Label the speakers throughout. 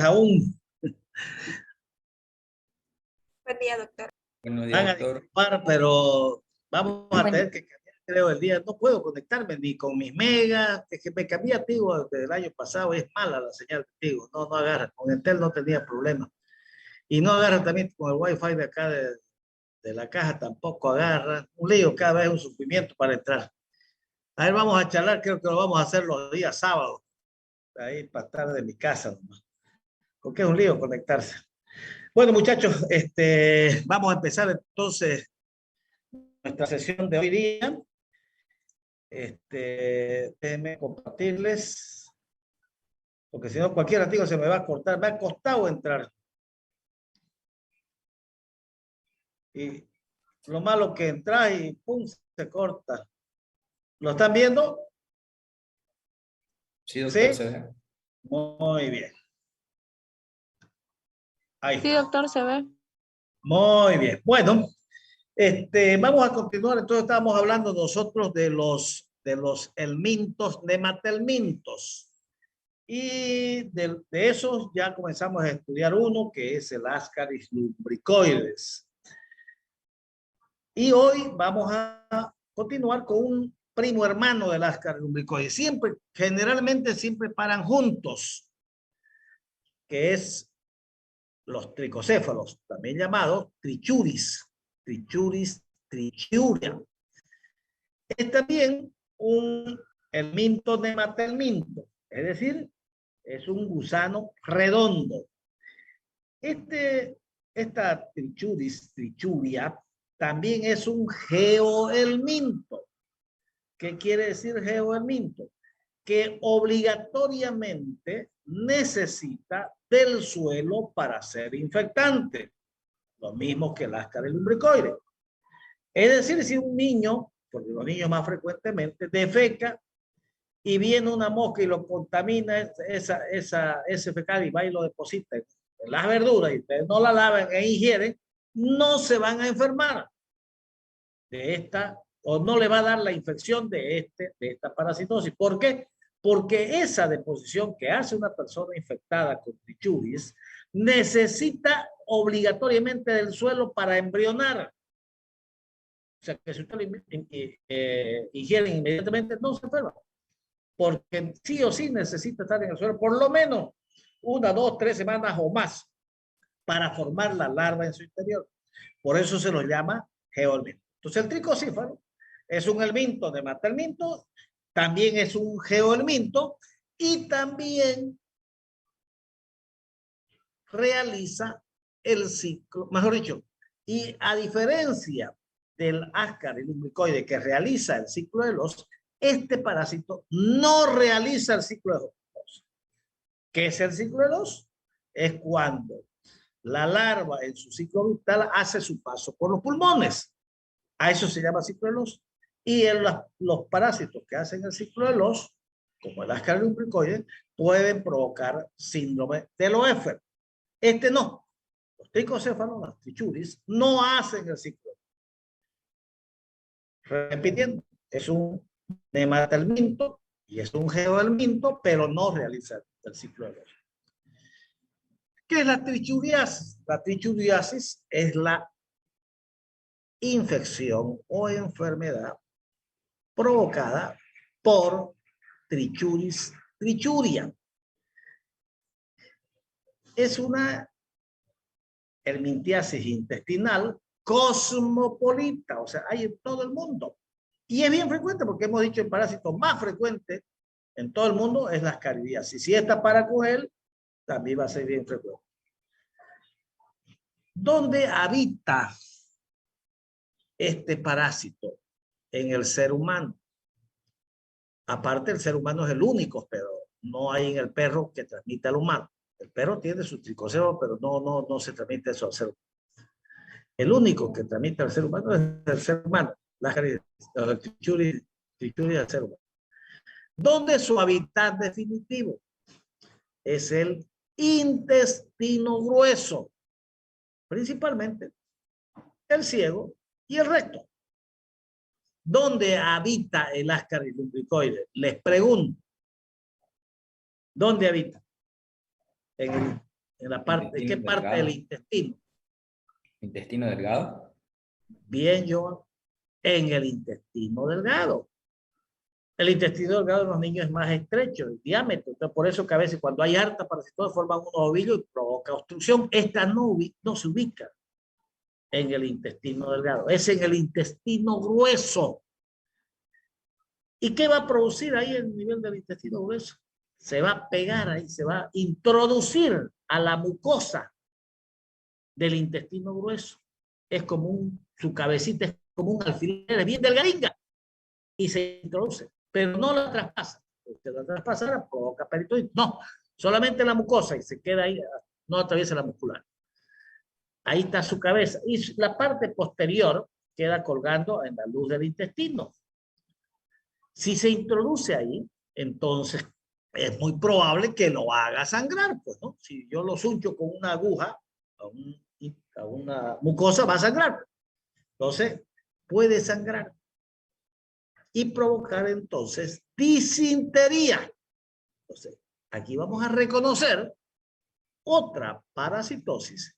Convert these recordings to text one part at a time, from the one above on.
Speaker 1: aún.
Speaker 2: Buen día, doctor.
Speaker 3: Buenos días, doctor.
Speaker 1: Pero vamos a tener que cambiar, creo, el día. No puedo conectarme ni con mis megas. Es que me cambié a Tigo desde el año pasado. Es mala la señal de Tigo. No agarra. Con Entel no tenía problema. Y no agarra también con el Wi-Fi de acá de la caja. Tampoco agarra. Un lío, cada vez un sufrimiento para entrar. A ver, vamos a charlar. Creo que lo vamos a hacer los días sábados. Ahí para estar de mi casa nomás. Porque es un lío conectarse. Bueno, muchachos, vamos a empezar entonces nuestra sesión de hoy día. Déjenme compartirles, porque si no cualquier artículo se me va a cortar. Me ha costado entrar. Y lo malo que entra y pum, se corta. ¿Lo están viendo?
Speaker 3: Sí, doctor.
Speaker 1: ¿Sí? Muy bien. Ahí está.
Speaker 2: Sí, doctor, se ve.
Speaker 1: Muy bien. Bueno, vamos a continuar. Entonces estábamos hablando nosotros de los helmintos, nematelmintos. Y de esos ya comenzamos a estudiar uno que es el Ascaris lumbricoides. Y hoy vamos a continuar con un primo hermano del Ascaris lumbricoides. Generalmente siempre paran juntos, que es los tricocéfalos, también llamados trichuris, trichuria. Es también un helminto nematelminto, es decir, es un gusano redondo. Esta trichuria, también es un geohelminto. ¿Qué quiere decir geohelminto? Que obligatoriamente necesita del suelo para ser infectante, lo mismo que el Ascaris lumbricoides. Es decir, si un niño, porque los niños más frecuentemente, defeca y viene una mosca y lo contamina ese fecal y va y lo deposita en las verduras y ustedes no la lavan e ingieren, no se van a enfermar de esta, o no le va a dar la infección de esta parasitosis. ¿Por qué? Porque esa deposición que hace una persona infectada con trichuris necesita obligatoriamente del suelo para embrionar. O sea, que si usted lo ingiere inmediatamente, no se enferma. Porque sí o sí necesita estar en el suelo por lo menos 1, 2, 3 semanas o más para formar la larva en su interior. Por eso se lo llama geohelminto. Entonces, el tricocífalo es un helminto nematelminto, también es un geohelminto y también realiza el ciclo, mejor dicho, y a diferencia del Ascaris lumbricoides que realiza el ciclo de los, este parásito no realiza el ciclo de los. ¿Qué es el ciclo de los? Es cuando la larva en su ciclo vital hace su paso por los pulmones. A eso se llama ciclo de los. Y los parásitos que hacen el ciclo de los, como el Ascaris lumbricoides, pueden provocar síndrome de Loeffler. No. Los tricocéfalos, las trichuris, no hacen el ciclo. Repitiendo, es un nematelminto y es un geohelminto, pero no realiza el ciclo de los. ¿Qué es la trichuriasis? La trichuriasis es la infección o enfermedad provocada por Trichuris trichuria. Es una helmintiasis intestinal cosmopolita, o sea, hay en todo el mundo. Y es bien frecuente porque hemos dicho el parásito más frecuente en todo el mundo es la ascaridiasis. Si esta para con él, también va a ser bien frecuente. ¿Dónde habita este parásito? En el ser humano. Aparte, el ser humano es el único, pero no hay en el perro que transmite al humano. El perro tiene su tricocéfalo, pero no se transmite eso al ser humano. El único que transmite al ser humano es el ser humano. La trichuria del ser humano. ¿Dónde es su hábitat definitivo? Es el intestino grueso. Principalmente el ciego y el recto. ¿Dónde habita el Ascaris lumbricoides? Les pregunto. ¿Dónde habita? En el En la parte, ¿qué parte del intestino?
Speaker 3: ¿Intestino delgado?
Speaker 1: Bien, Joan. En el intestino delgado. El intestino delgado de los niños es más estrecho, el diámetro. Entonces, por eso que a veces cuando hay harta parasitosis forman unos ovillos y provoca obstrucción. Esta no se ubica en el intestino delgado, es en el intestino grueso. ¿Y qué va a producir ahí el nivel del intestino grueso? Se va a pegar ahí, se va a introducir a la mucosa del intestino grueso. Es como su cabecita es como un alfiler, es bien delgadinga, y se introduce, pero no la traspasa. Usted la traspasara, provoca peritonitis. No, solamente la mucosa y se queda ahí, no atraviesa la muscular. Ahí está su cabeza. Y la parte posterior queda colgando en la luz del intestino. Si se introduce ahí, entonces es muy probable que lo haga sangrar, pues, ¿no? Si yo lo suncho con una aguja a una mucosa, va a sangrar. Entonces, puede sangrar y provocar entonces disentería. Entonces, aquí vamos a reconocer otra parasitosis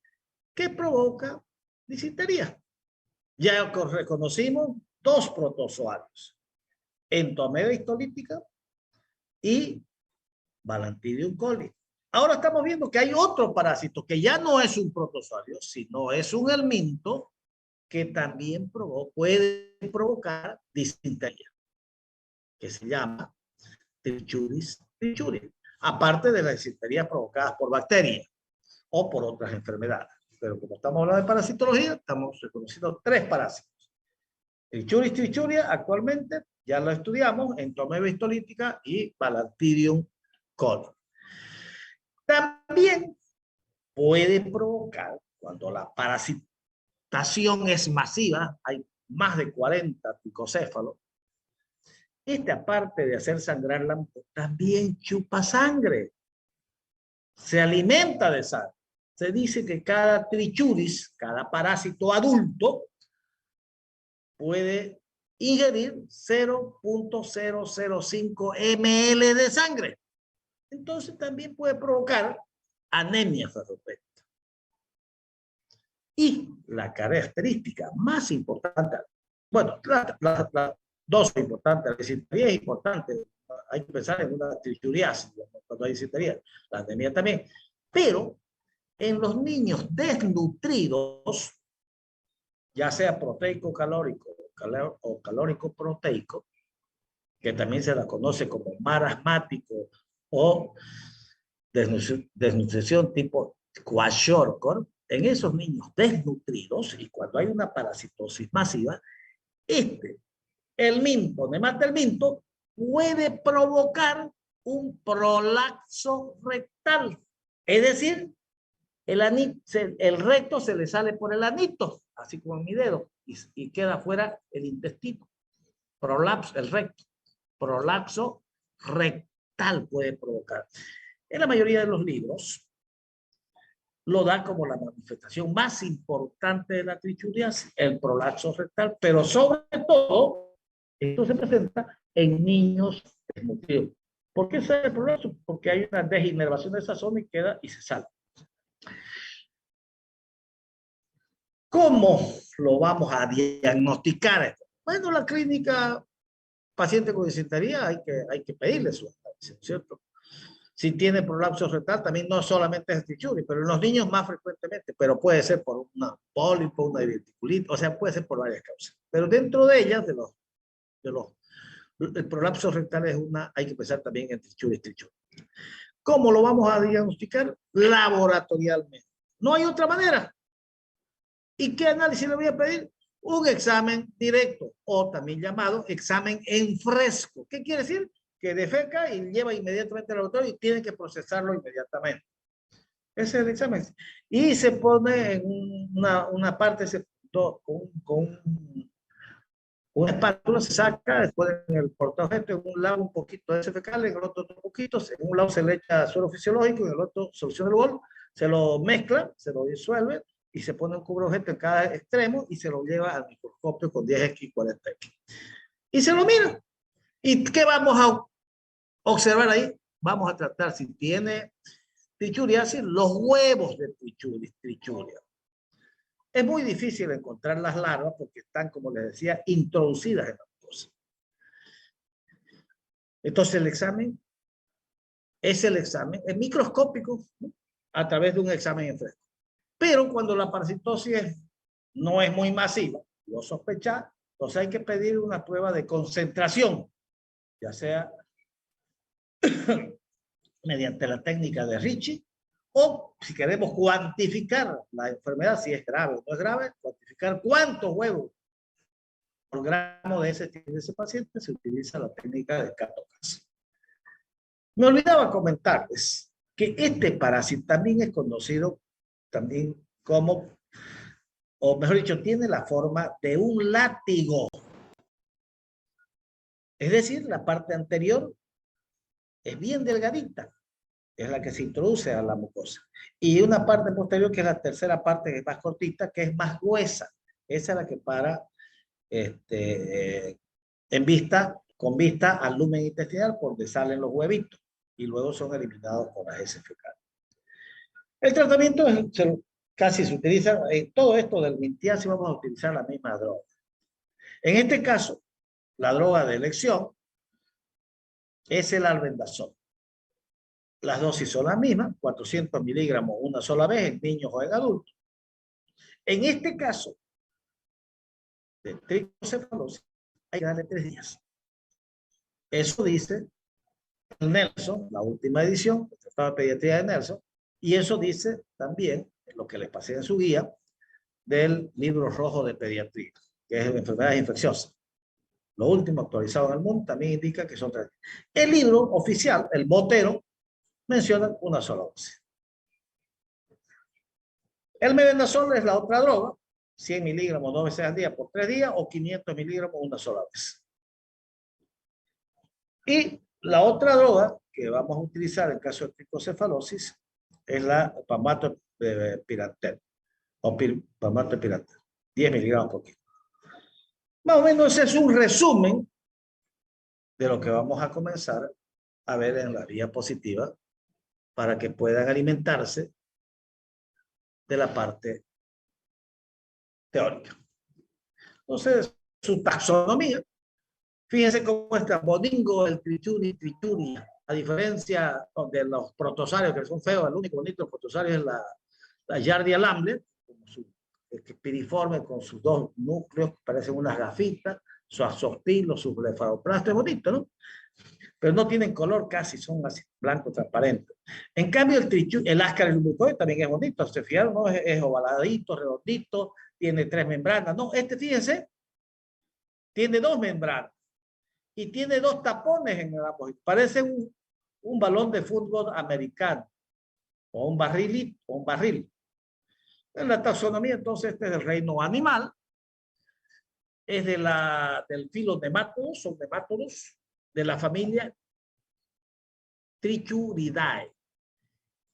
Speaker 1: que provoca disentería. Ya reconocimos dos protozoarios, Entomeda histolítica y Balantidium coli. Ahora estamos viendo que hay otro parásito que ya no es un protozoario, sino es un helminto que también puede provocar disentería, que se llama Trichuris trichuri, aparte de las disenterías provocadas por bacterias o por otras enfermedades. Pero como estamos hablando de parasitología, estamos reconociendo tres parásitos. Trichuris trichuria actualmente ya lo estudiamos, Entomeda histolítica y Balantidium coli. También puede provocar, cuando la parasitación es masiva, hay más de 40 picocéfalos, aparte de hacer sangrar la mucosa, también chupa sangre. Se alimenta de sangre. Se dice que cada trichuris, cada parásito adulto, puede ingerir 0.005 ml de sangre. Entonces también puede provocar anemia ferropénica. Y la característica más importante, bueno, la dosis importante, la disentería es importante, hay que pensar en una trichuriasis cuando hay disentería, la anemia también, pero en los niños desnutridos, ya sea proteico-calórico o calórico-proteico, que también se la conoce como marasmático o desnutrición tipo kwashiorkor, en esos niños desnutridos y cuando hay una parasitosis masiva, el minto, Nematelminto, puede provocar un prolapso rectal. Es decir, el recto se le sale por el anito, así como en mi dedo, y queda fuera el intestino. Prolapso, el recto. Prolapso rectal puede provocar. En la mayoría de los libros lo da como la manifestación más importante de la trichuriasis, el prolapso rectal, pero sobre todo, esto se presenta en niños desnutridos. ¿Por qué se da el prolapso? Porque hay una deginervación de esa zona y queda y se sale. ¿Cómo lo vamos a diagnosticar? Bueno, la clínica, paciente con disentería, hay que pedirle su análisis, ¿cierto? Si tiene prolapso rectal, también no solamente es trichuris, pero en los niños más frecuentemente, pero puede ser por una pólipo, una diverticulitis, o sea, puede ser por varias causas. Pero dentro de ellas, el prolapso rectal es hay que pensar también en trichuris. ¿Cómo lo vamos a diagnosticar? Laboratorialmente. No hay otra manera. ¿Y qué análisis le voy a pedir? Un examen directo o también llamado examen en fresco. ¿Qué quiere decir? Que defeca y lleva inmediatamente al laboratorio y tiene que procesarlo inmediatamente. Ese es el examen. Y se pone en una parte, con una espátula se saca, después en el portaobjeto, en un lado un poquito de ese fecal, en el otro un poquito, en un lado se le echa suero fisiológico, en el otro solución del bol, se lo mezcla, se lo disuelve y se pone un cubreobjeto en cada extremo y se lo lleva al microscopio con 10x, 40x. Y se lo mira. ¿Y qué vamos a observar ahí? Vamos a tratar si tiene trichuriasis, los huevos de trichuria. Es muy difícil encontrar las larvas porque están, como les decía, introducidas en la mucosa. Entonces el examen es microscópico, ¿no? A través de un examen en fresco. Pero cuando la parasitosis no es muy masiva, lo sospechar, entonces hay que pedir una prueba de concentración, ya sea mediante la técnica de Ricci, o si queremos cuantificar la enfermedad, si es grave o no es grave, cuantificar cuántos huevos por gramo de ese paciente, se utiliza la técnica de Kato-Kaso. Me olvidaba comentarles que este parásito también es conocido también como, o mejor dicho, tiene la forma de un látigo. Es decir, la parte anterior es bien delgadita, es la que se introduce a la mucosa. Y una parte posterior, que es la tercera parte, que es más cortita, que es más gruesa. Esa es la que para con vista al lumen intestinal, por donde salen los huevitos y luego son eliminados por las heces fecales. El tratamiento casi se utiliza, en todo esto del mintiasis vamos a utilizar la misma droga. En este caso, la droga de elección es el albendazol. Las dosis son las mismas, 400 miligramos una sola vez en niños o en adultos. En este caso, de tricocefalosis, hay que darle 3 días. Eso dice Nelson, la última edición, el Tratado de Pediatría de Nelson, y eso dice también, lo que les pasé en su guía, del libro rojo de pediatría, que es enfermedades infecciosas. Lo último actualizado en el mundo también indica que son 3 días. El libro oficial, el Botero, menciona una sola dosis. El mebendazol es la otra droga, 100 miligramos 2 veces al día por 3 días o 500 miligramos una sola vez. Y la otra droga que vamos a utilizar en caso de tricocefalosis es la palmatopirantel o palmatopirantel, 10 miligramos por kilo. Más o menos ese es un resumen de lo que vamos a comenzar a ver en la diapositiva para que puedan alimentarse de la parte teórica. Entonces, su taxonomía, fíjense cómo está Bodingo, el trichuria, a diferencia de los protosarios que son feos, el único bonito protosario es la Yardia lambler, como su piriforme con sus 2 núcleos que parecen unas gafitas, su azostilo, sus blefaroplastos, bonito, ¿no? Pero no tienen color casi, son así blancos transparentes. En cambio, el Ascaris lumbricoides también es bonito, se fijaron, ¿no? Es ovaladito, redondito, tiene 3 membranas. No, fíjense, tiene 2 membranas y tiene 2 tapones en el apósito. Parece un balón de fútbol americano o un barril. En la taxonomía, entonces, este es del reino animal, es del filo Nematodos, son nematodos de la familia Trichuridae,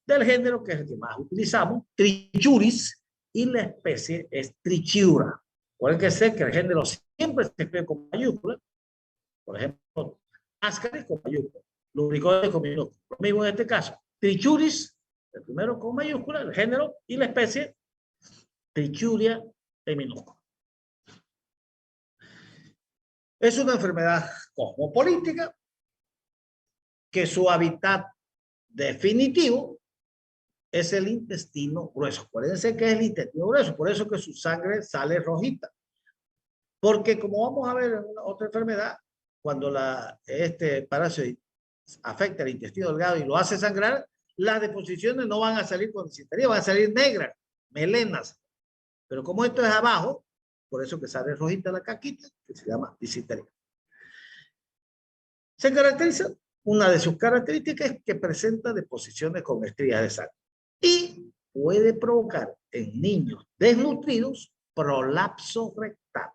Speaker 1: del género que es el que más utilizamos, Trichuris, y la especie es Trichiura. Pueden que ser que el género siempre se escribe con mayúscula, por ejemplo, Ascaris con mayúscula, Lumbricoides con minúscula. Lo mismo en este caso, Trichuris, el primero con mayúscula, el género, y la especie Trichuria en minúscula. Es una enfermedad cosmopolítica que su hábitat definitivo es el intestino grueso. Acuérdense que es el intestino grueso, por eso que su sangre sale rojita. Porque como vamos a ver en otra enfermedad, cuando este parásito afecta el intestino delgado y lo hace sangrar, las deposiciones no van a salir con disentería, van a salir negras, melenas. Pero como esto es abajo, por eso que sale rojita la caquita, que se llama disentería. Se caracteriza, una de sus características es que presenta deposiciones con estrías de sangre y puede provocar en niños desnutridos prolapso rectal.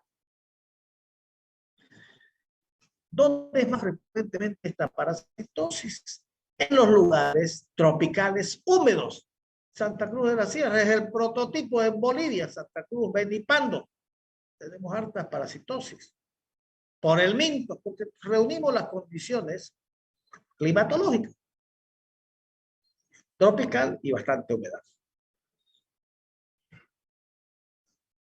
Speaker 1: ¿Dónde es más frecuentemente esta parasitosis? En los lugares tropicales húmedos. Santa Cruz de la Sierra es el prototipo en Bolivia, Santa Cruz, Benipando. Tenemos hartas parasitosis. Por el minto, porque reunimos las condiciones climatológicas. tropical y bastante humedad.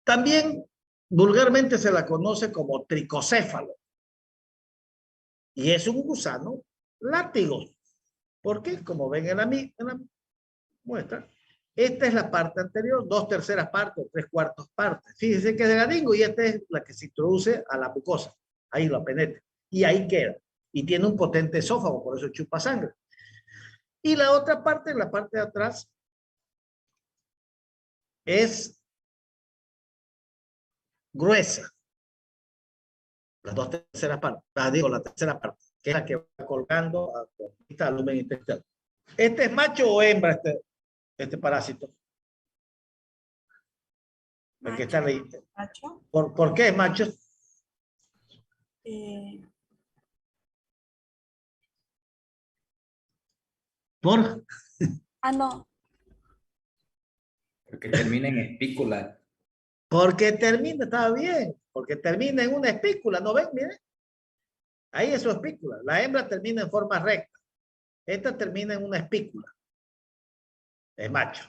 Speaker 1: También vulgarmente se la conoce como tricocéfalo. Y es un gusano látigo. ¿Por qué? Como ven en la muestra, esta es la parte anterior, 2/3 partes o 3/4 partes. Fíjense que es delgadingo y esta es la que se introduce a la mucosa. Ahí lo penetra. Y ahí queda. Y tiene un potente esófago, por eso chupa sangre. Y la otra parte, la parte de atrás, es gruesa. Las 2/3 partes. La tercera parte, que es la que va colgando al lumen intestinal. ¿Este es macho o hembra, este parásito? El que está ahí.
Speaker 2: Macho.
Speaker 1: ¿Por qué es macho? ¿Por?
Speaker 2: No.
Speaker 3: Porque termina en espícula.
Speaker 1: Porque termina, estaba bien, porque termina en una espícula, ¿no ven? Miren. Ahí es su espícula. La hembra termina en forma recta. Esta termina en una espícula. Es macho.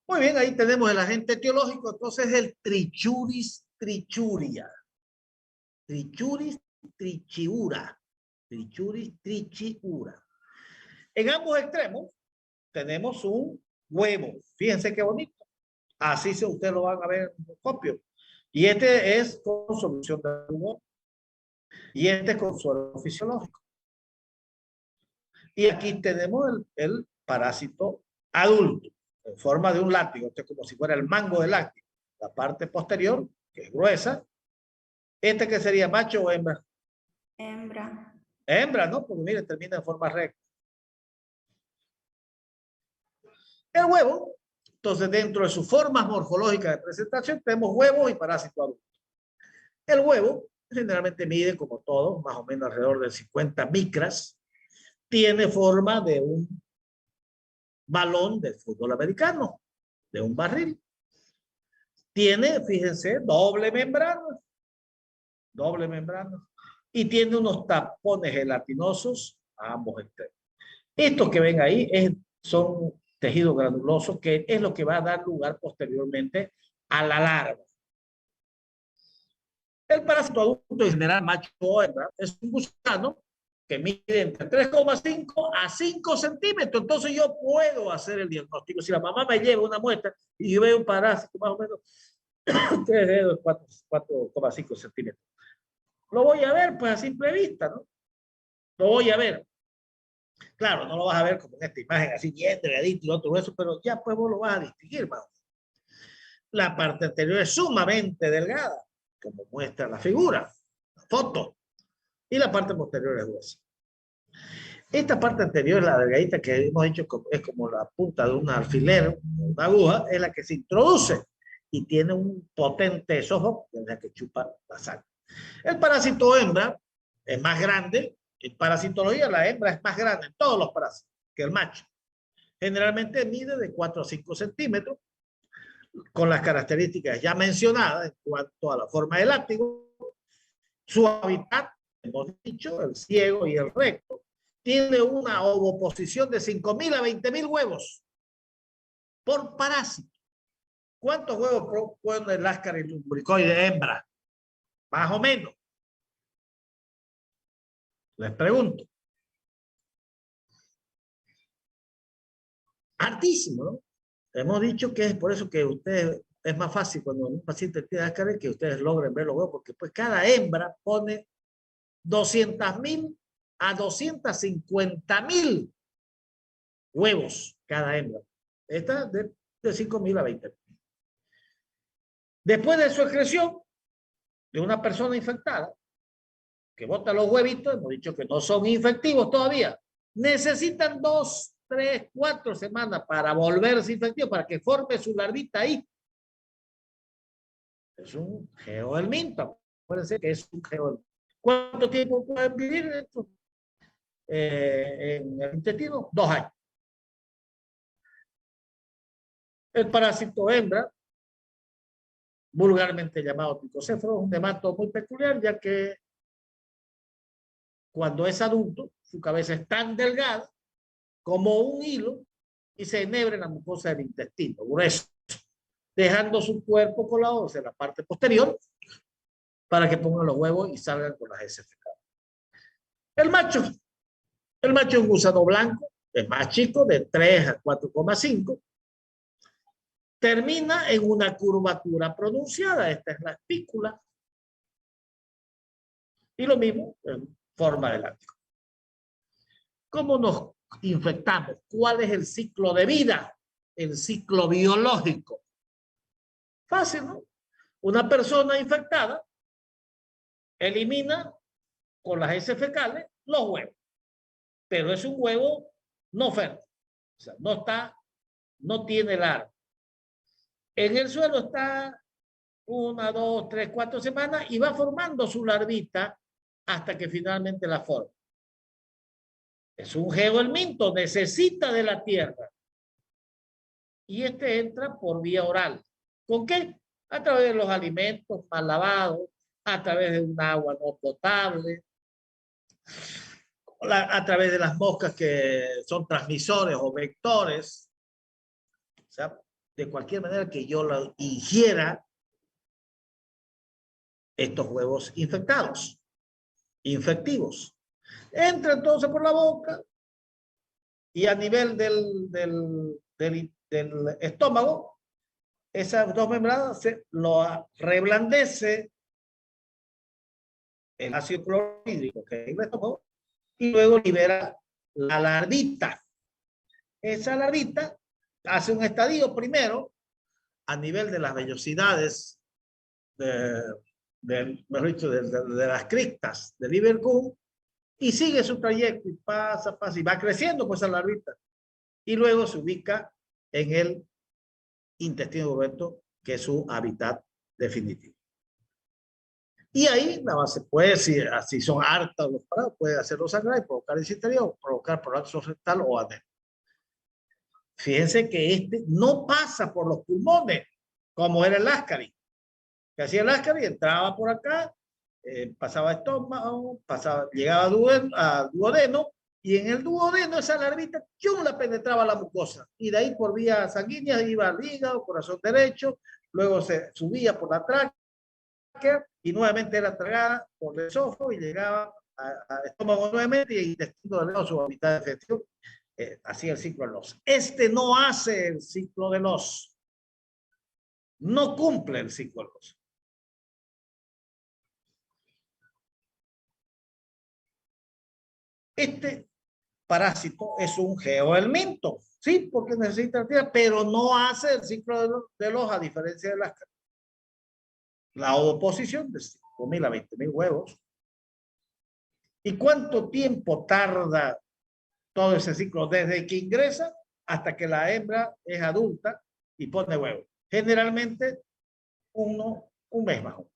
Speaker 1: Muy bien, ahí tenemos el agente etiológico. Entonces el Trichuris trichuria. Trichuris trichiura. Trichuris trichiura. En ambos extremos tenemos un huevo. Fíjense qué bonito. Así ustedes lo van a ver en el copio. Y este es con solución de humor. Y este es con suelo fisiológico. Y aquí tenemos el parásito adulto, en forma de un látigo. Este es como si fuera el mango del látigo. La parte posterior, que es gruesa. Este que sería macho o hembra.
Speaker 2: Hembra.
Speaker 1: Hembra, ¿no? Porque mire, termina en forma recta. El huevo, entonces dentro de sus formas morfológicas de presentación, tenemos huevo y parásito adulto. El huevo generalmente mide, como todo, más o menos alrededor de 50 micras. Tiene forma de un balón de fútbol americano, de un barril. Tiene, fíjense, doble membrana. Y tiene unos tapones gelatinosos a ambos extremos. Estos que ven ahí son tejidos granulosos, que es lo que va a dar lugar posteriormente a la larva. El parásito adulto en general, macho o hembra, es un gusano que mide entre 3,5 a 5 centímetros. Entonces yo puedo hacer el diagnóstico. Si la mamá me lleva una muestra y yo veo un parásito más o menos 3 dedos, 4,5 centímetros. Lo voy a ver pues a simple vista, ¿no? Lo voy a ver. Claro, no lo vas a ver como en esta imagen así bien delgadito y otro grueso, pero ya pues vos lo vas a distinguir, más. La parte anterior es sumamente delgada, como muestra la figura, la foto, y la parte posterior es gruesa. Esta parte anterior, la delgadita que hemos dicho, es como la punta de un alfiler, una aguja, es la que se introduce y tiene un potente esófago, que es la que chupa la sangre. El parásito hembra es más grande. En parasitología, la hembra es más grande en todos los parásitos que el macho. Generalmente mide de 4 a 5 centímetros, con las características ya mencionadas en cuanto a la forma del látigo. Su hábitat, hemos dicho, el ciego y el recto, tiene una ovoposición de 5.000 a 20.000 huevos por parásito. ¿Cuántos huevos pone el Ascaris lumbricoide hembra? Más o menos. Les pregunto. Altísimo, ¿no? Hemos dicho que es por eso que ustedes, es más fácil cuando un paciente tiene Ascaris que ustedes logren ver los huevos, porque pues cada hembra pone 200.000 a 250.000 huevos cada hembra. Esta de 5.000 a 20.000. Después de su excreción de una persona infectada, que bota los huevitos, hemos dicho que no son infectivos todavía, necesitan 2, 3, 4 semanas para volverse infectivos, para que forme su larvita ahí. Es un geohelminto. Acuérdense que es un geohelminto. ¿Cuánto tiempo pueden vivir esto? En el intestino? 2 años. El parásito hembra, vulgarmente llamado tricocéfalo, es un nemato muy peculiar, ya que cuando es adulto, su cabeza es tan delgada como un hilo y se enhebra en la mucosa del intestino grueso, dejando su cuerpo colado en la parte posterior para que pongan los huevos y salgan con las heces fecales. El macho es un gusano blanco, es más chico, de 3 a 4,5. Termina en una curvatura pronunciada. Esta es la espícula. Y lo mismo en forma de látigo. ¿Cómo nos infectamos? ¿Cuál es el ciclo de vida? El ciclo biológico. Fácil, ¿no? Una persona infectada elimina con las heces fecales los huevos. Pero es un huevo no fértil. O sea, no tiene larva. En el suelo está 1, 2, 3, 4 semanas y va formando su larvita hasta que finalmente la forma. Es un geohelminto, necesita de la tierra. Y este entra por vía oral. ¿Con qué? A través de los alimentos mal lavados, a través de un agua no potable, a través de las moscas que son transmisores o vectores. O sea, de cualquier manera que yo lo ingiera, estos huevos infectados, infectivos. Entra entonces por la boca y a nivel del estómago, esas dos membranas se lo reblandece el ácido clorhídrico que hay en el estómago y luego libera la larvita. Esa larvita hace un estadio primero a nivel de las vellosidades mejor dicho, de las cristas de Liverpool y sigue su trayecto y pasa y va creciendo pues esa larvita y luego se ubica en el intestino grueso, que es su hábitat definitivo. Y ahí la base puede, si son hartas los parados, puede hacerlo sangrar y provocar disentería o provocar prolapso rectal o anemia. Fíjense que este no pasa por los pulmones, como era el Ascaris. Que hacía el Ascaris, entraba por acá, pasaba estómago, llegaba a duodeno, y en el duodeno esa larvita, la penetraba la mucosa, y de ahí por vía sanguínea iba al hígado, corazón derecho, luego se subía por la tráquea, y nuevamente era tragada por el esófago, y llegaba al estómago nuevamente, y el intestino delgado, su hábitat efectivo, hacía el ciclo de los. Este no hace el ciclo de los. No cumple el ciclo de los. Este parásito es un geohelminto, sí, porque necesita tierra, pero no hace el ciclo de los a diferencia de la ovoposición de 5.000 a 20.000 huevos. ¿Y cuánto tiempo tarda todo ese ciclo desde que ingresa hasta que la hembra es adulta y pone huevos? Generalmente un mes más o menos.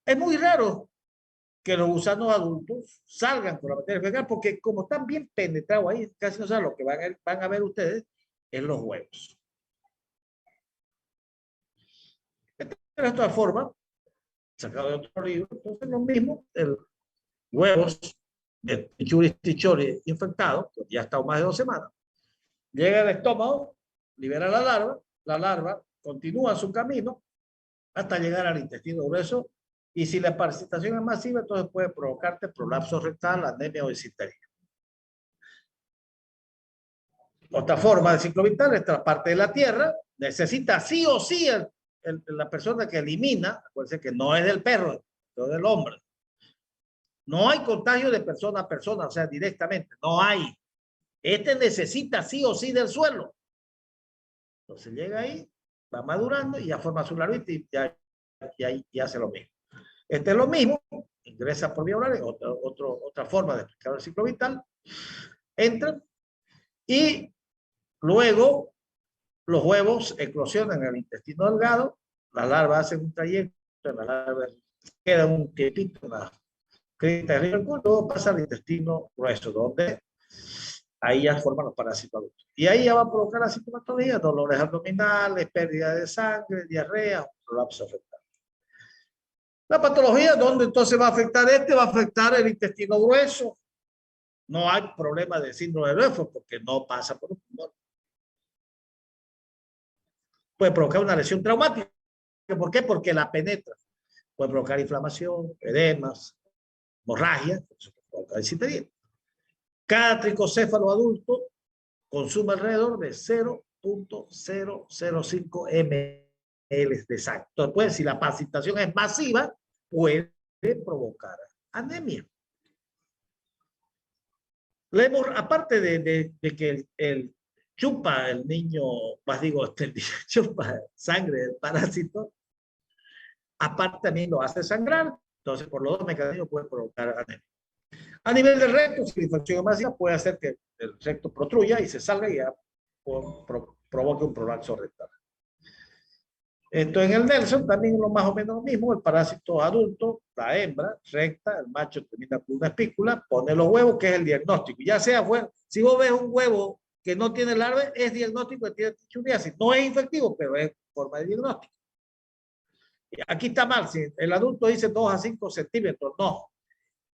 Speaker 1: Es muy raro que los gusanos adultos salgan con la materia fecal porque como están bien penetrados ahí, casi no saben lo que van a ver ustedes en los huevos. De esta forma, sacado de otro libro, entonces lo mismo, el huevos de Tichuri infectado, pues ya ha estado más de 2 semanas, llega al estómago, libera la larva continúa su camino hasta llegar al intestino grueso, y si la parasitación es masiva, entonces puede provocarte prolapso rectal, anemia o disentería. Otra forma de ciclo vital, esta parte de la tierra, necesita sí o sí la persona que elimina, acuérdense que no es del perro, es del hombre. No hay contagio de persona a persona, o sea, directamente, no hay. Este necesita sí o sí del suelo. Entonces llega ahí, va madurando y ya forma su larvita y hace lo mismo. Este es lo mismo, ingresa por vía oral, otra forma de explicar el ciclo vital. Entra y luego los huevos eclosionan en el intestino delgado, la larva hace un trayecto, la larva queda un tiempito en la crista del culo, luego pasa al intestino grueso, donde ahí ya forman los parásitos adultos. Y ahí ya va a provocar la sintomatología, dolores abdominales, pérdida de sangre, diarrea, prolapso rectal. La patología, ¿dónde entonces va a afectar? Va a afectar el intestino grueso. No hay problema de síndrome de Bedford porque no pasa por un pulmón. Puede provocar una lesión traumática. ¿Por qué? Porque la penetra. Puede provocar inflamación, edemas, hemorragia, puede provocar disentería. Cada tricocéfalo adulto consume alrededor de 0.005 ml de sangre. Entonces, pues, si la precipitación es masiva, puede provocar anemia. Aparte de que el chupa el niño, más digo, chupa sangre del parásito, aparte también lo hace sangrar. Entonces, por los dos mecanismos puede provocar anemia. A nivel del recto, si la infección es masiva, puede hacer que el recto protruya y se salga y ya provoque un prolapso rectal. Entonces, en el Nelson también es lo más o menos lo mismo. El parásito adulto, la hembra recta, el macho termina con una espícula, pone los huevos, que es el diagnóstico. Ya sea, si vos ves un huevo que no tiene larva, es diagnóstico de tiene trichuriasis. No es infectivo, pero es forma de diagnóstico. Aquí está mal, si el adulto dice 2 a 5 centímetros, no.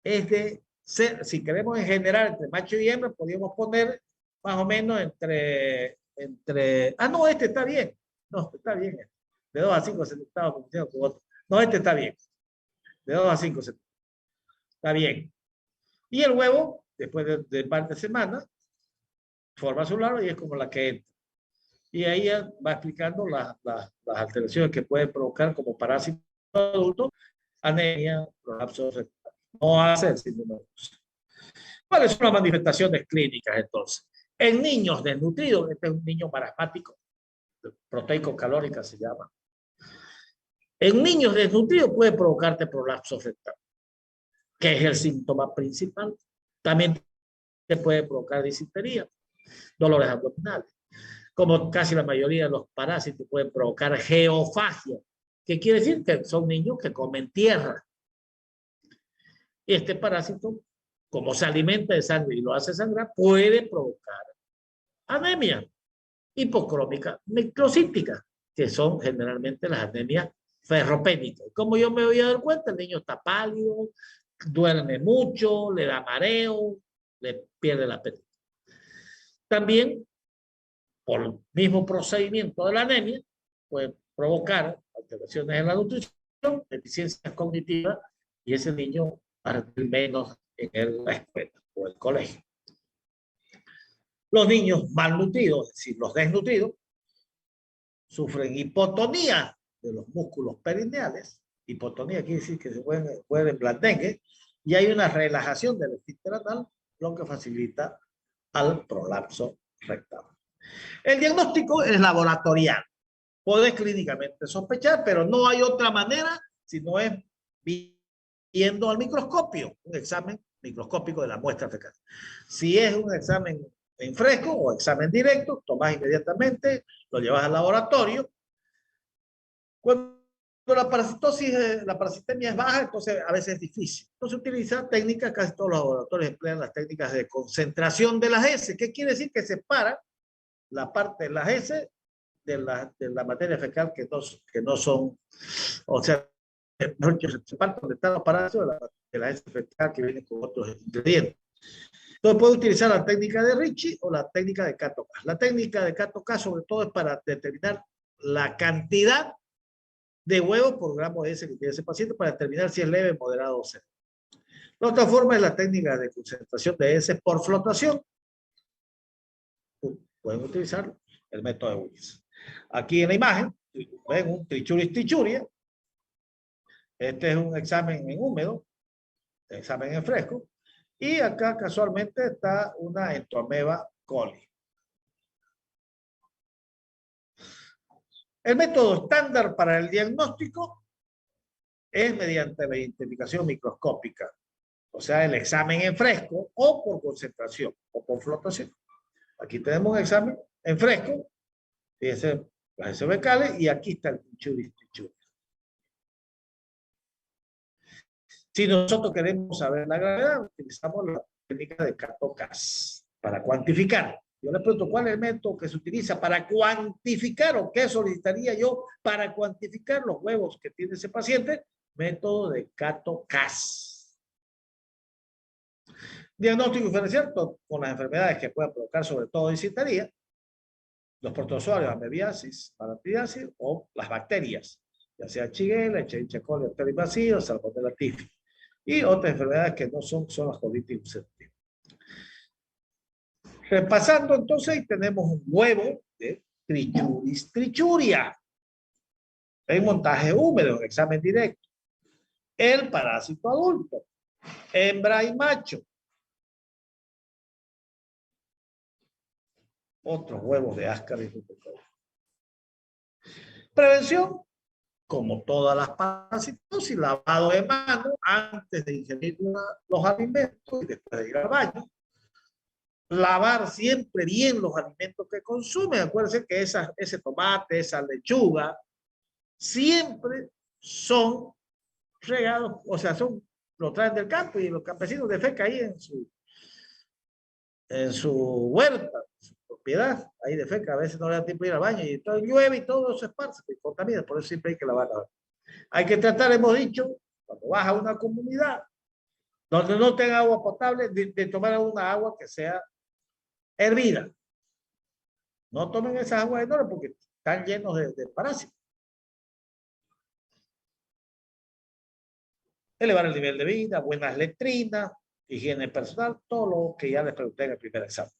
Speaker 1: Es de ser, si queremos en general entre macho y hembra, podríamos poner más o menos entre no, este está bien. No, está bien. De 2 a 5 centímetros, no, este está bien. De 2 a 5 centímetros. Está bien. Y el huevo, después de par de semanas, forma su larva y es como la que entra. Y ahí va explicando las alteraciones que pueden provocar como parásito adulto, anemia, prolapso rectal. No hace el síndrome de Bedford. ¿Cuáles son las manifestaciones clínicas entonces? En niños desnutridos, este es un niño marasmático, proteico-calórica se llama. En niños desnutridos puede provocarte prolapso rectal, que es el síntoma principal. También te puede provocar disentería, dolores abdominales. Como casi la mayoría de los parásitos pueden provocar geofagia, que quiere decir que son niños que comen tierra. Y este parásito, como se alimenta de sangre y lo hace sangrar, puede provocar anemia hipocrómica microcítica, que son generalmente las anemias ferropénicas. Como yo me voy a dar cuenta, el niño está pálido, duerme mucho, le da mareo, le pierde el apetito. También, por el mismo procedimiento de la anemia, puede provocar alteraciones en la nutrición, deficiencias cognitivas, y ese niño va a rendir menos en la escuela o el colegio. Los niños malnutridos, es decir, los desnutridos, sufren hipotonía de los músculos perineales. Hipotonía quiere decir que se pueden blandengue, y hay una relajación del esfínter anal, lo que facilita al prolapso rectal. El diagnóstico es laboratorial. Podés clínicamente sospechar, pero no hay otra manera si no es viendo al microscopio, un examen microscópico de la muestra fecal. Si es un examen en fresco o examen directo, tomás inmediatamente, lo llevas al laboratorio. Cuando la parasitosis, la parasitemia es baja, entonces a veces es difícil. Entonces utiliza técnicas, casi todos los laboratorios emplean las técnicas de concentración de las heces. ¿Qué quiere decir? Que separa la parte de las heces de la materia fecal que no son, o sea, se parte donde están los parásitos de la heces fecal que vienen con otros ingredientes. Entonces puede utilizar la técnica de Ricci o la técnica de Kato-Kass. La técnica de Kato-Kass sobre todo es para determinar la cantidad de huevos por gramo de heces que tiene ese paciente para determinar si es leve, moderado o severo. La otra forma es la técnica de concentración de heces por flotación. Pueden utilizar el método de Willis. Aquí en la imagen ven un trichuris trichuria. Este es un examen en húmedo, examen en fresco. Y acá casualmente está una Entomeba coli. El método estándar para el diagnóstico es mediante la identificación microscópica, o sea, el examen en fresco o por concentración o por flotación. Aquí tenemos un examen en fresco, fíjense las heces fecales, y aquí está el trichuris trichuris. Si nosotros queremos saber la gravedad, utilizamos la técnica de Kato-Kass para cuantificar. Yo le pregunto, ¿cuál es el método que se utiliza para cuantificar o qué solicitaría yo para cuantificar los huevos que tiene ese paciente? Método de Kato-Kass. Diagnóstico diferencial con las enfermedades que puedan provocar sobre todo discintería, los protozoarios, amebiasis, parathiasis o las bacterias, ya sea Shigella, Escherichia coli, Bacteria invasiva, Salmonella typhi. Y otras enfermedades que no son las colitis ulcerativas. Repasando entonces, tenemos un huevo de Trichuris trichuria en montaje húmedo, en examen directo. El parásito adulto, hembra y macho. Otros huevos de Ascaris rubéola. Prevención, como todas las parasitosis, lavado de manos antes de ingerir los alimentos y después de ir al baño. Lavar siempre bien los alimentos que consumen. Acuérdense que ese tomate, esa lechuga, siempre son regados, o sea, lo traen del campo y los campesinos defecan ahí en su huerta, en su propiedad, ahí defeca, a veces no le da tiempo de ir al baño y todo llueve y todo se esparce, se contamina, por eso siempre hay que lavar. Hay que tratar, hemos dicho, cuando vas a una comunidad donde no tenga agua potable, de tomar una agua que sea hervida. No tomen esas aguas enormes porque están llenos de parásitos. Elevar el nivel de vida, buenas letrinas, higiene personal, todo lo que ya les pregunté en el primer examen.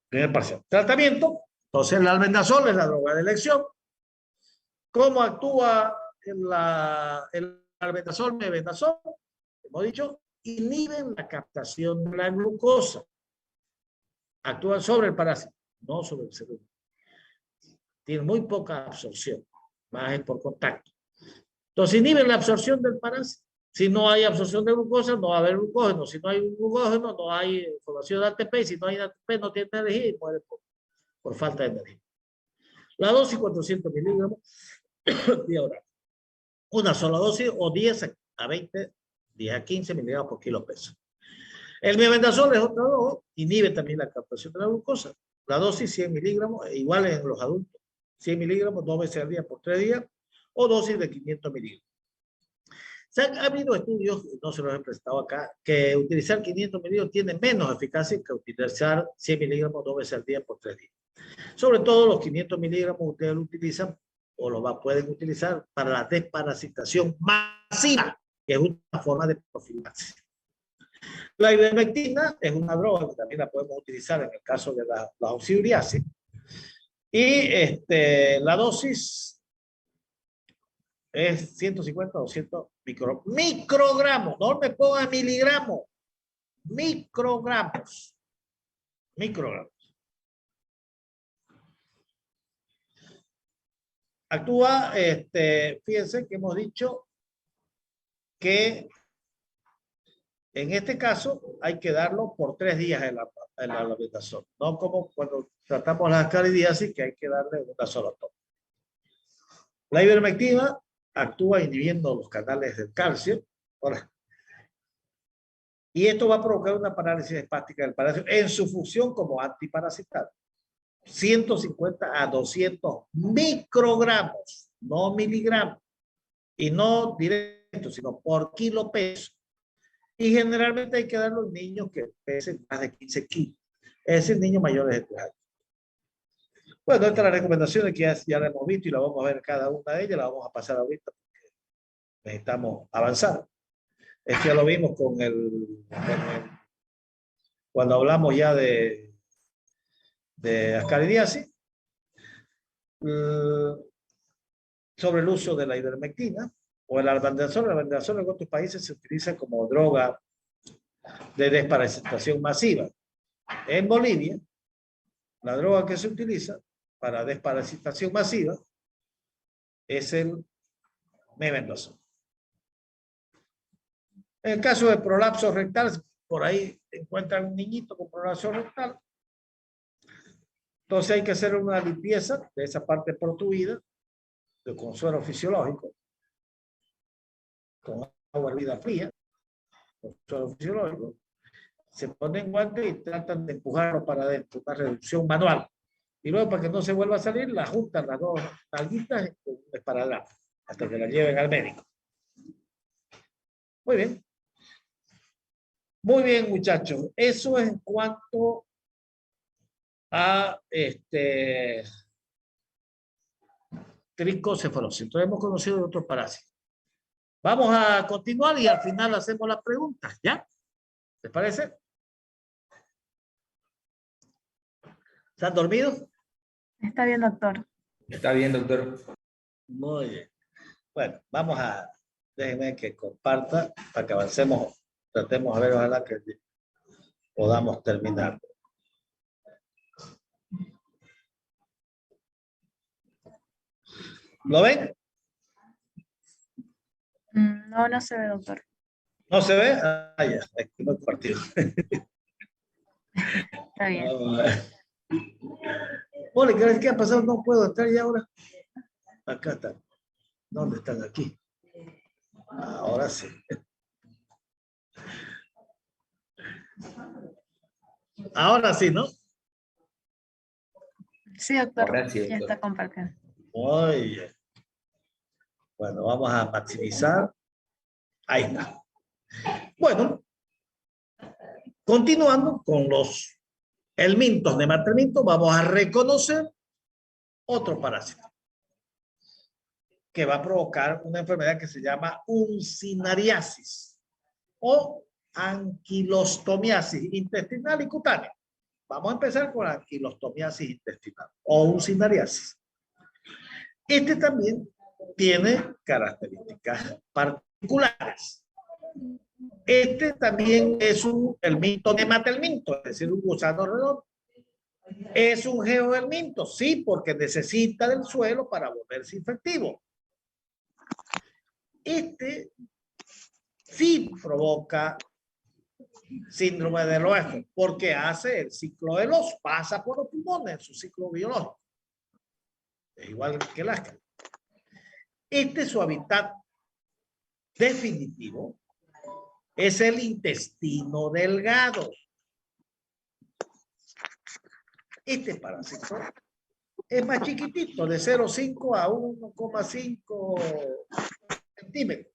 Speaker 1: Primer parcial. Tratamiento. Entonces el albendazol es la droga de elección. ¿Cómo actúa el albendazol, mebendazol? Hemos dicho, inhiben la captación de la glucosa. Actúan sobre el parásito, no sobre el cerebro. Tienen muy poca absorción, más es por contacto. Entonces inhiben la absorción del parásito. Si no hay absorción de glucosa, no va a haber glucógeno. Si no hay glucógeno, no hay formación de ATP. Y si no hay ATP, no tiene energía y muere por falta de energía. La dosis, 400 miligramos día oral. Una sola dosis o 10 a 20, 10 a 15 miligramos por kilo peso. El mebendazol es otra droga, inhibe también la captación de la glucosa. La dosis 100 miligramos, igual en los adultos. 100 miligramos 2 veces al día por 3 días o dosis de 500 miligramos. Ha habido estudios, no se los he presentado acá, que utilizar 500 miligramos tiene menos eficacia que utilizar 100 miligramos 2 veces al día por 3 días. Sobre todo los 500 miligramos ustedes lo utilizan o lo pueden utilizar para la desparasitación masiva, que es una forma de profilaxis. La ivermectina es una droga que también la podemos utilizar en el caso de la oxiuriasis. Y la dosis es 150 a 200 microgramos. No me pongan miligramos. Microgramos. Actúa, fíjense que hemos dicho que en este caso hay que darlo por 3 días en la albendazol. No como cuando tratamos la ascaridiasis, que hay que darle una sola toma. La ivermectina actúa inhibiendo los canales del calcio. Y esto va a provocar una parálisis espástica del parásito en su función como antiparasitario. 150 a 200 microgramos, no miligramos. Y no directo, sino por kilo peso. Y generalmente hay que darlo a los niños que pesen más de 15 kilos. Es decir, niños mayores de 3 años. Bueno, estas son las recomendaciones que ya la hemos visto y la vamos a ver cada una de ellas. La vamos a pasar ahorita porque necesitamos avanzar. Ya lo vimos cuando hablamos ya de ascaridiasis, sobre el uso de la ivermectina o el albendazol. El albendazol en otros países se utiliza como droga de desparasitación masiva. En Bolivia, la droga que se utiliza para desparasitación masiva es el mebendazol. En el caso de prolapso rectal, por ahí encuentran un niñito con prolapso rectal. Entonces hay que hacer una limpieza de esa parte protuida con suero fisiológico, con agua hervida fría, con suero fisiológico. Se ponen guantes y tratan de empujarlo para adentro, una reducción manual. Y luego, para que no se vuelva a salir, la juntan las dos nalguitas con un esparadrapo hasta que la lleven al médico. Muy bien. Muy bien, muchachos. Eso es en cuanto a tricocefalosis. Entonces hemos conocido de otros parásitos. Vamos a continuar y al final hacemos las preguntas, ¿ya? ¿Les parece? ¿Están dormidos?
Speaker 2: Está bien, doctor.
Speaker 3: Está bien, doctor.
Speaker 1: Muy bien. Bueno, vamos a... Déjenme que comparta para que avancemos. Tratemos a ver, ojalá que podamos terminar. ¿Lo ven?
Speaker 2: No, no se ve, doctor.
Speaker 1: ¿No se ve? Ah, ya, aquí no he compartido.
Speaker 2: Está bien.
Speaker 1: Ole, ¿qué ha pasado? No puedo estar ya ahora. Acá están. ¿Dónde están? Aquí. Ahora sí. Ahora sí, ¿no?
Speaker 2: Sí, doctor.
Speaker 3: Ahora sí,
Speaker 2: Ya
Speaker 3: doctor.
Speaker 2: está compartiendo.
Speaker 1: Muy bien. Bueno, vamos a maximizar. Ahí está. Bueno, continuando con los helmintos de mantenimiento, vamos a reconocer otro parásito que va a provocar una enfermedad que se llama uncinariasis o anquilostomiasis intestinal y cutánea. Vamos a empezar con la anquilostomiasis intestinal o uncinariasis. Este también tiene características particulares. Este también es un helminto nematelminto, es decir, un gusano redondo. ¿Es un geohelminto? Sí, porque necesita del suelo para volverse infectivo. Este sí provoca síndrome del oeste, porque hace el ciclo del oso, pasa por los pulmones en su ciclo biológico. Es igual que el asca. Su hábitat definitivo es el intestino delgado. Este parásito es más chiquitito, de 0,5 a 1,5 centímetros.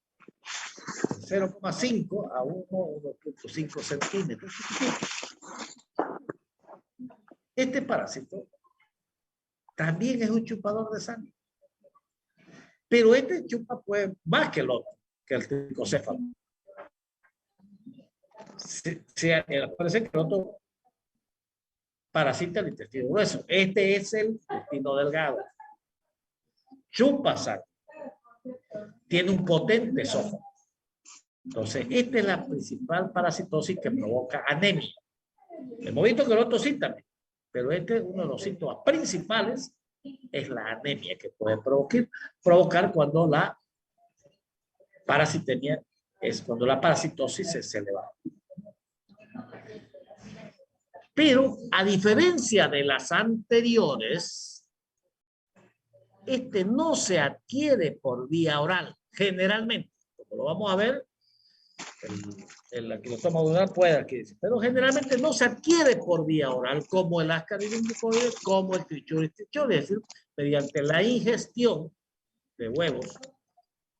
Speaker 1: 0,5 a 1,5 centímetros. Este parásito también es un chupador de sangre. Pero este chupa pues, más que el otro, que el tricocéfalo. Parece que el otro parasita el intestino grueso. Este es el intestino delgado. Chupa sangre. Tiene un potente esófago. Entonces, esta es la principal parasitosis que provoca anemia. Hemos visto que el otro sí también, pero este es uno de los síntomas principales, es la anemia que puede provocar cuando la parasitemia es cuando la parasitosis es elevada. Pero, a diferencia de las anteriores, este no se adquiere por vía oral, generalmente. Como lo vamos a ver, el anquilostoma duodenal puede adquirirse, pero generalmente no se adquiere por vía oral, como el Ascaris mucoide, como el Trichuris trichodes, es decir, mediante la ingestión de huevos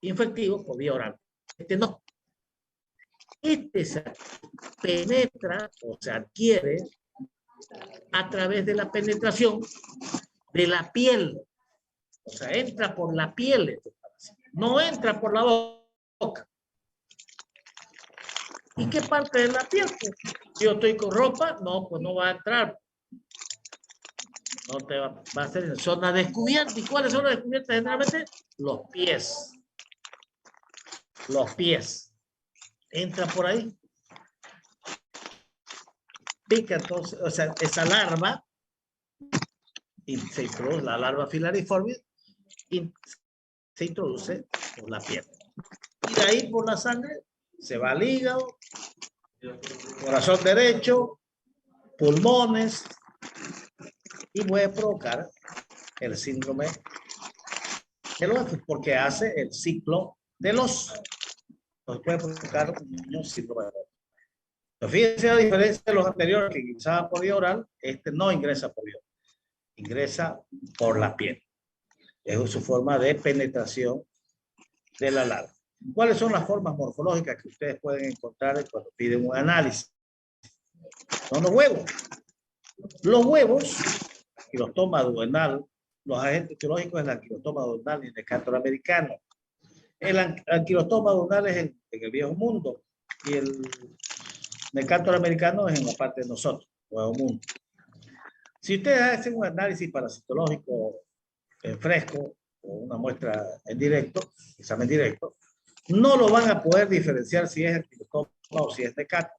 Speaker 1: infectivos por vía oral. Este no. Este se penetra o se adquiere a través de la penetración de la piel. O sea, entra por la piel. No entra por la boca. ¿Y qué parte de la piel? Si yo estoy con ropa, no, pues no va a entrar. No te va a ser en zona descubierta. ¿Y cuáles son las descubiertas generalmente? Los pies. Los pies. Entra por ahí. Pica entonces, o sea, esa larva, y se introduce, la larva filariforme, y se introduce por la piel. Y de ahí por la sangre se va al hígado, corazón derecho, pulmones, y puede provocar el síndrome del oso, porque hace el ciclo de los. Entonces puede provocar un síndrome del oso. Pero fíjense la diferencia de los anteriores que ingresaba por vía oral, este no ingresa por vía oral, ingresa por la piel. Es su forma de penetración de la larva. ¿Cuáles son las formas morfológicas que ustedes pueden encontrar cuando piden un análisis? Son los huevos. Los huevos, anquilostoma duodenal, los agentes etiológicos del anquilostoma duodenal y el necátor americano. El anquilostoma duodenal es en el viejo mundo y el necátor americano es en la parte de nosotros, nuevo mundo. Si ustedes hacen un análisis parasitológico en fresco o una muestra en directo, examen directo, no lo van a poder diferenciar si es anquilostoma o si es necátor.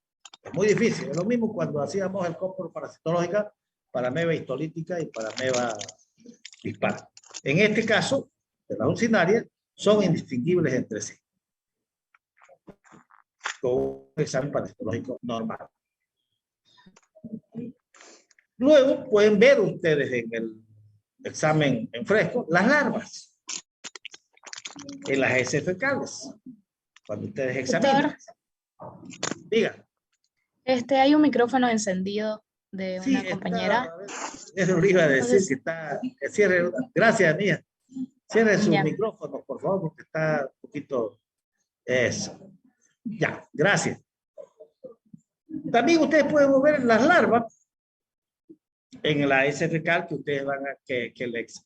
Speaker 1: Es muy difícil. Es lo mismo cuando hacíamos el cómporo parasitológica para ameba histolítica y para ameba dispar. En este caso, de las ulcinarias, son indistinguibles entre sí, con un examen parasitológico normal. Luego pueden ver ustedes en el examen en fresco las larvas en las heces fecales. Cuando ustedes examinan. Digan.
Speaker 2: Hay un micrófono encendido de
Speaker 1: Sí,
Speaker 2: una compañera.
Speaker 1: Eso lo iba a decir, que está. Cierre, gracias, Mía. Cierre su
Speaker 2: Ya.
Speaker 1: micrófono, por favor, porque está un poquito. Eso. Ya, gracias. También ustedes pueden ver las larvas en la heces fecal que ustedes van a que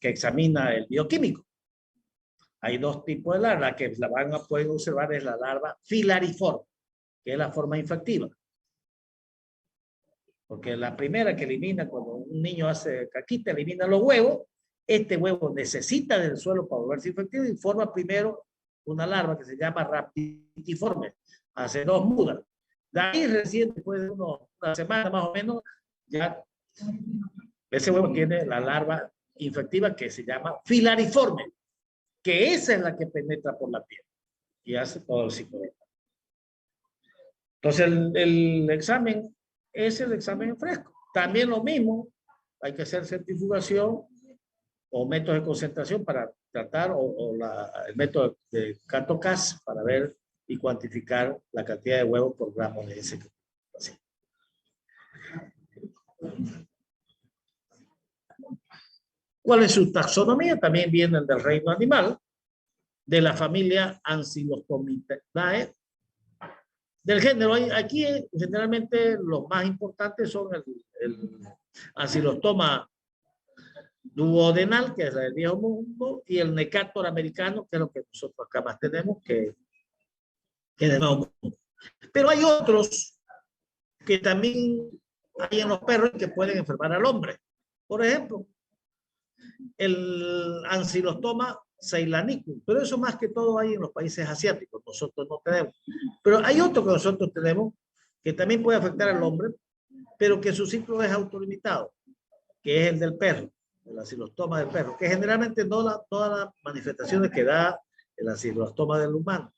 Speaker 1: examina el bioquímico. Hay dos tipos de larvas. La que la van a poder observar es la larva filariforme, que es la forma infectiva. Porque la primera que elimina cuando un niño hace caquita, elimina los huevos. Este huevo necesita del suelo para volverse infectivo y forma primero una larva que se llama rapitiforme, hace 2 mudas. De ahí recién, después de una semana más o menos, ya ese huevo tiene la larva infectiva que se llama filariforme, que esa es la que penetra por la piel y hace todo el ciclo. Entonces el examen es el examen en fresco. También lo mismo, hay que hacer centrifugación o métodos de concentración para tratar, el método de CATOCAS para ver y cuantificar la cantidad de huevos por gramo de ese. Así. ¿Cuál es su taxonomía? También vienen del reino animal, de la familia Ancylostomyidae, del género. Aquí generalmente los más importantes son el Ancylostoma duodenal, que es el viejo mundo, y el necátor americano, que es lo que nosotros acá más tenemos, que es el nuevo mundo. Pero hay otros que también hay en los perros que pueden enfermar al hombre. Por ejemplo, el Ancylostoma ceylanicum, pero eso más que todo hay en los países asiáticos, nosotros no tenemos. Pero hay otro que nosotros tenemos que también puede afectar al hombre, pero que su ciclo es autolimitado, que es el del perro, el ancilostoma del perro, que generalmente no da todas las manifestaciones que da el ancilostoma del humano,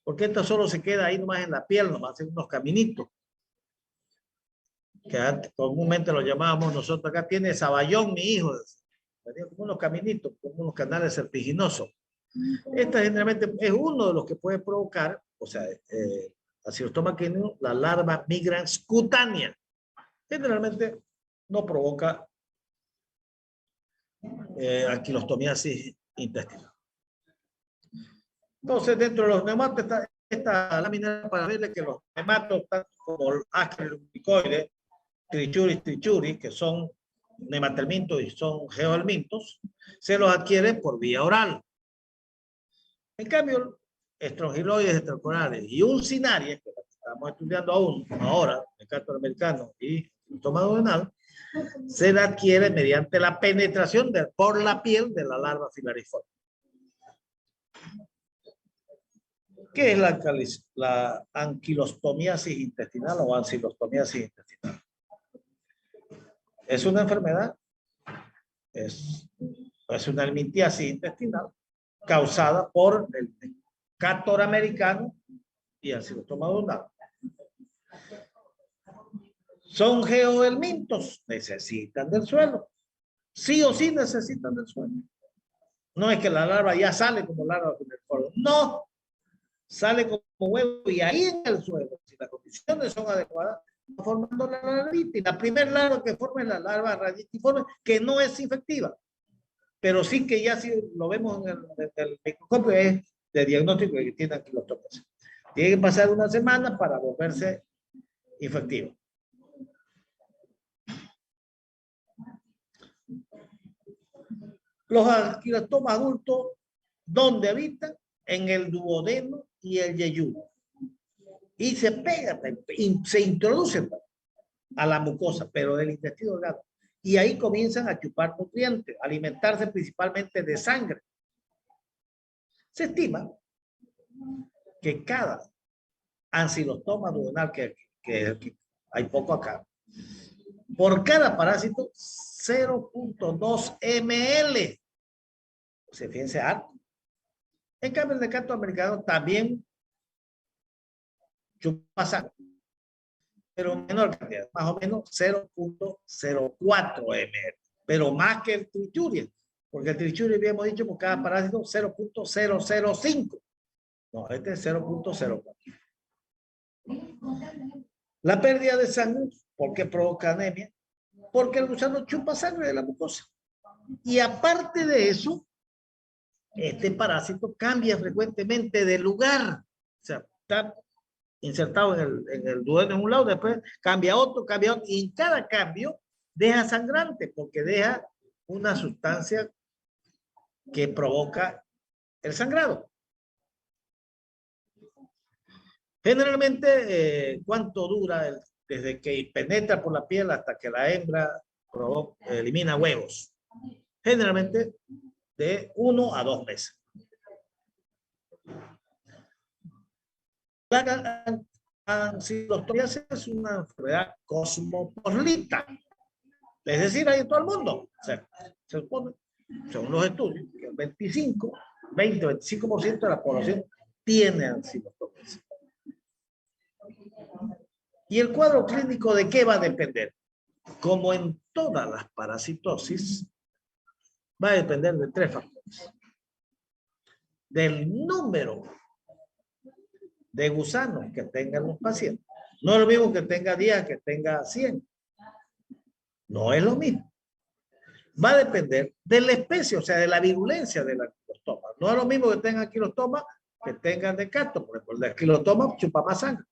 Speaker 1: porque esto solo se queda ahí nomás en la piel, nomás en unos caminitos, que antes, comúnmente lo llamábamos nosotros acá, tiene saballón mi hijo, tenía como unos caminitos, como unos canales serpiginosos. Esta generalmente es uno de los que puede provocar, o sea, ancilostoma quinino, la larva migrans cutánea. Generalmente no provoca anquilostomiasis intestinal. Entonces, dentro de los nematos está esta lámina para verle que los nematos, tanto como el ascarilumicoides, trichuris, que son nematelmintos y son geohelmintos, se los adquiere por vía oral. En cambio, estrongiloides extracorales y ulcinarias, que estamos estudiando aún ahora, necátor americano y estoma duodenal, se la adquiere mediante la penetración por la piel de la larva filariforme. ¿Qué es la anquilostomiasis intestinal o ancilostomiasis intestinal? Es una enfermedad, es una helmintiasis intestinal causada por el necátor americano y ancilostoma duodenal. Son geohelmintos, necesitan del suelo. Sí o sí necesitan del suelo. No es que la larva ya sale como larva cuneiforme. No, sale como huevo y ahí en el suelo, si las condiciones son adecuadas, va formando la larvita. Y la primera larva que forma es la larva raditiforme, que no es infectiva. Pero sí que ya si lo vemos en el microscopio es de diagnóstico de que tiene anquilostomiasis. Tiene que pasar una semana para volverse infectivo. Los anquilostomas adultos, ¿dónde habitan? En el duodeno y el yeyuno. Y se pegan, se introducen a la mucosa, pero del intestino delgado. Y ahí comienzan a chupar nutrientes, alimentarse principalmente de sangre. Se estima que cada ancilostoma duodenal, que hay poco acá, por cada parásito, 0.2 ml. Se fíjense harto. En cambio, el necato americano también chupa sangre, pero menor cantidad, más o menos 0.04 ml, pero más que el trichuria, porque el trichuria habíamos dicho por cada parásito 0.005. No, este es 0.04. La pérdida de sangre, ¿por qué provoca anemia? Porque el gusano chupa sangre de la mucosa. Y aparte de eso, este parásito cambia frecuentemente de lugar. O sea, está insertado en el duodeno en un lado, después cambia otro, y en cada cambio deja sangrante, porque deja una sustancia que provoca el sangrado. Generalmente, ¿cuánto dura desde que penetra por la piel hasta que la hembra elimina huevos? Generalmente de 1 a 2 meses. La ancilostomiasis es una enfermedad cosmopolita. Es decir, hay en todo el mundo. O sea, se supone, según los estudios, que el 20-25% de la población tiene ancilostomiasis. ¿Y el cuadro clínico de qué va a depender? Como en todas las parasitosis, va a depender de 3 factores. Del número de gusanos que tengan los pacientes. No es lo mismo que tenga 10 que tenga 100. No es lo mismo. Va a depender de la especie, o sea, de la virulencia del anquilostoma. No es lo mismo que tengan anquilostoma que tengan Decato. Por ejemplo, el anquilostoma chupa más sangre.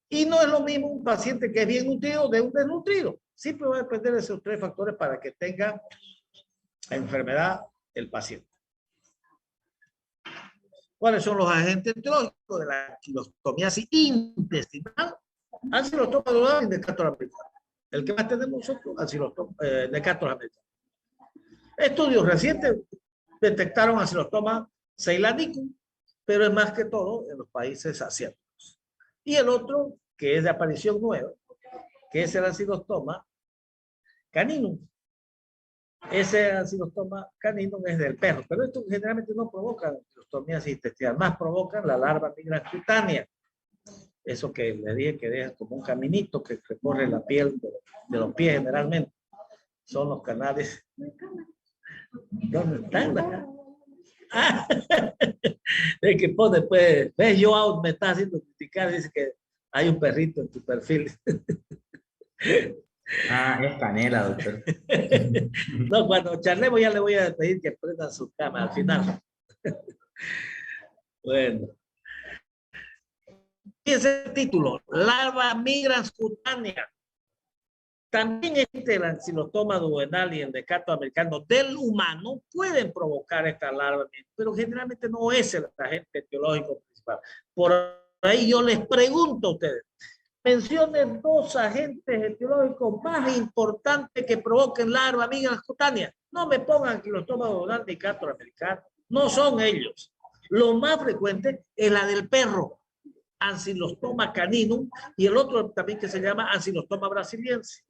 Speaker 1: Y no es lo mismo un paciente que es bien nutrido de un desnutrido. Siempre va a depender de esos 3 factores para que tenga enfermedad el paciente. ¿Cuáles son los agentes etiológicos de la anquilostomiasis intestinal? Ancilostoma duodenal y Decato americano. El que más tenemos nosotros, Decato americano. Estudios recientes detectaron ancilostoma ceylanicum, pero es más que todo en los países asiáticos. Y el otro, que es de aparición nueva, que es el ancilostoma caninum. Ese ancilostoma caninum es del perro, pero esto generalmente no provoca ancilostomiasis intestinal, más provocan la larva migrans cutánea. Eso que le dije que deja como un caminito que recorre la piel de los pies generalmente. Son los canales. ¿Dónde están? Ah, es que pone, pues, ves, yo me está haciendo criticar, dice que hay un perrito en tu perfil.
Speaker 3: Ah, es canela, doctor.
Speaker 1: No, cuando charlemos ya le voy a pedir que prendan su cama al final. Bueno. Fíjense el título, larva migrans cutánea. También el ancilostoma duodenal y el Decato americano del humano pueden provocar esta larva, pero generalmente no es el agente etiológico principal. Por ahí yo les pregunto a ustedes, mencionen 2 agentes etiológicos más importantes que provoquen larva migrans cutánea. No me pongan ancilostoma duodenal ni Decato americano. No son ellos. Lo más frecuente es la del perro, Ancilostoma caninum, y el otro también que se llama Ancilostoma brasiliense.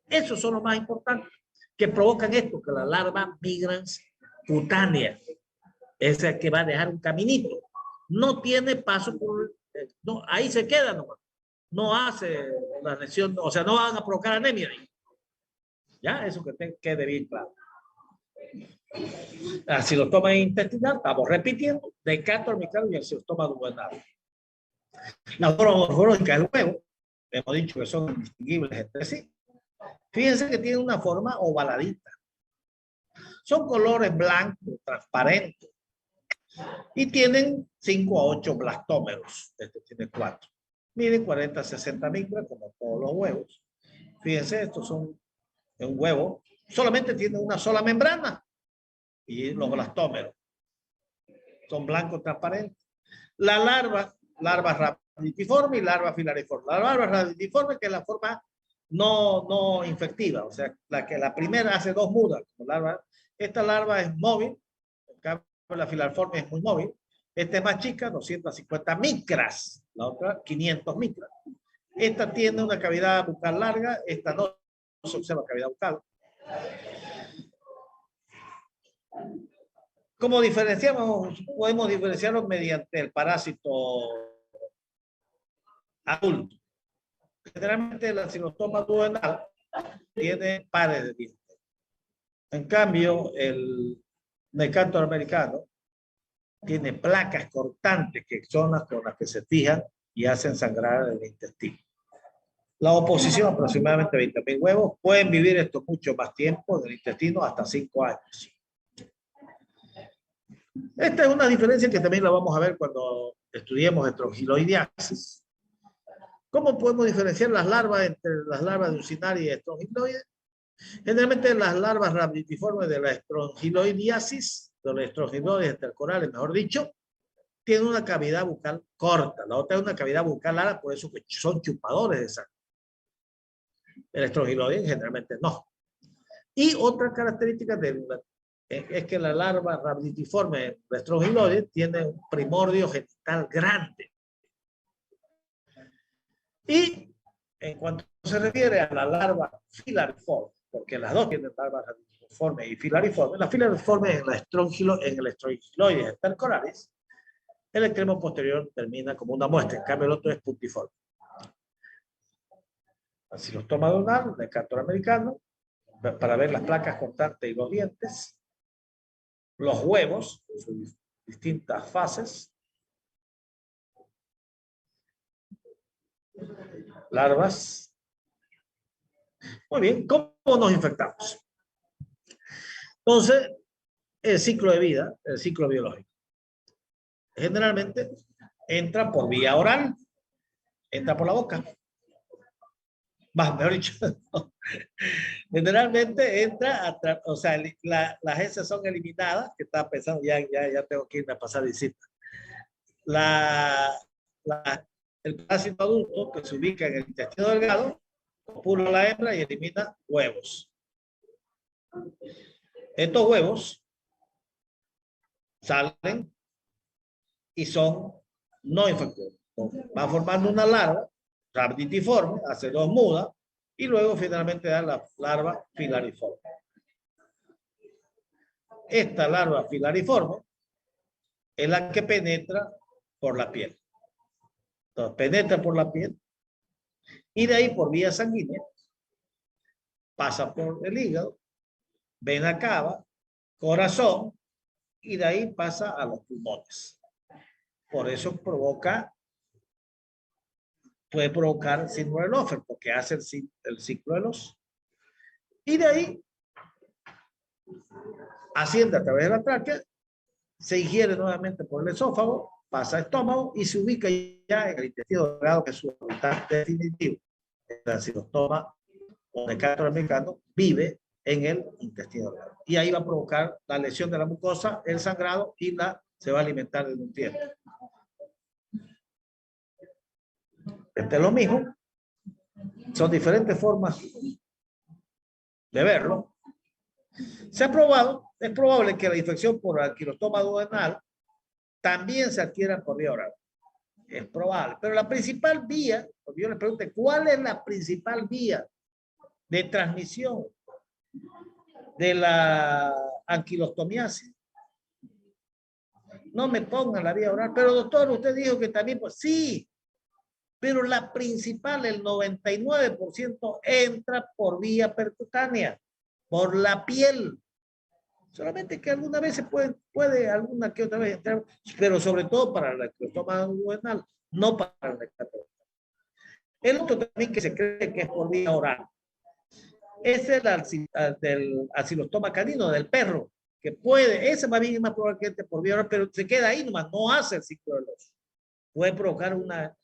Speaker 1: Esos son los más importantes que provocan esto, que la larva migrans cutánea, esa que va a dejar un caminito, no tiene paso por, no, ahí se queda nomás, no hace la lesión, o sea, no van a provocar anemia ahí. Ya, eso que quede bien claro. Ancilostoma intestinal, estamos repitiendo, Decato americano y ancilostoma duodenal. La forma morfológica del huevo, hemos dicho que son distinguibles entre sí. Fíjense que tiene una forma ovaladita. Son colores blancos, transparentes. Y tienen 5 a 8 blastómeros. Este tiene 4. Miden 40 a 60 micras, como todos los huevos. Fíjense, estos son un huevo. Solamente tiene una sola membrana. Y los blastómeros son blancos transparentes. La larva raditiforme y larva filariforme. La larva raditiforme, que es la forma no infectiva, o sea, la primera hace 2 mudas. Esta larva es móvil, en cambio la filariforme es muy móvil. Esta es más chica, 250 micras, la otra 500 micras. Esta tiene una cavidad bucal larga, esta no se observa cavidad bucal. ¿Cómo diferenciamos? Podemos diferenciarlos mediante el parásito adulto. Generalmente el acilostoma duodenal tiene pares de dientes. En cambio, el Mercator americano tiene placas cortantes que son las con las que se fijan y hacen sangrar el intestino. La oposición, aproximadamente 20.000 huevos, pueden vivir esto mucho más tiempo en el intestino, hasta 5 años. Esta es una diferencia que también la vamos a ver cuando estudiemos estrongiloidiasis. ¿Cómo podemos diferenciar las larvas entre las larvas de Ursinari y estrongiloides? Generalmente las larvas rhabditiformes de la estrongiloidiasis, de los estrongiloides intercorales, mejor dicho, tienen una cavidad bucal corta. La otra es una cavidad bucal larga, por eso que son chupadores de sangre. El estrongiloide generalmente no. Y otra característica es que la larva rhabditiforme de la estrongiloide tiene un primordio genital grande. Y en cuanto se refiere a la larva filariforme, porque las dos tienen larvas rhabditiforme y filariforme, la filariforme en el estrongiloides intercorales, el extremo posterior termina como una muestra, en cambio el otro es puntiforme. Acilostoma duodenal, Mercator americano, para ver las placas cortantes y los dientes, los huevos, en sus distintas fases, larvas. Muy bien, ¿cómo nos infectamos? Entonces, el ciclo de vida, el ciclo biológico. Generalmente entra por vía oral, entra por la boca. Mejor dicho, generalmente entra, o sea, las heces son eliminadas, que estaba pensando, ya tengo que irme a pasar visita. El parásito adulto que se ubica en el intestino delgado, copula la hembra y elimina huevos. Estos huevos salen y son no infectados. Va formando una larva rhabditiforme, hace 2 mudas, y luego finalmente da la larva filariforme. Esta larva filariforme es la que penetra por la piel. Entonces, penetra por la piel y de ahí por vía sanguínea pasa por el hígado, vena cava, corazón y de ahí pasa a los pulmones. Por eso puede provocar síndrome de Loeffler, porque hace el ciclo de los. Y de ahí asciende a través de la tráquea, se ingiere nuevamente por el esófago, pasa al estómago y se ubica ya en el intestino delgado, que es su hábitat definitivo. El acilostoma o Mercator americano vive en el intestino delgado. Y ahí va a provocar la lesión de la mucosa, el sangrado y se va a alimentar de nutrientes. Este es lo mismo. Son diferentes formas de verlo. Se ha probado, es probable que la infección por anquilostoma duodenal también se adquiera por vía oral. Es probable. Pero la principal vía, porque yo les pregunté, ¿cuál es la principal vía de transmisión de la anquilostomiasis? No me pongan la vía oral. Pero doctor, usted dijo que también, pues sí, pero la principal, el 99%, entra por vía percutánea, por la piel. Solamente que alguna vez se puede alguna que otra vez entrar, pero sobre todo para el acilostoma duodenal, no para el Mercator. El otro también que se cree que es por vía oral es el del acilostoma canino, del perro, que puede, ese más bien es más probable que entre por vía oral, pero se queda ahí nomás, no hace el ciclo del oso. Puede provocar una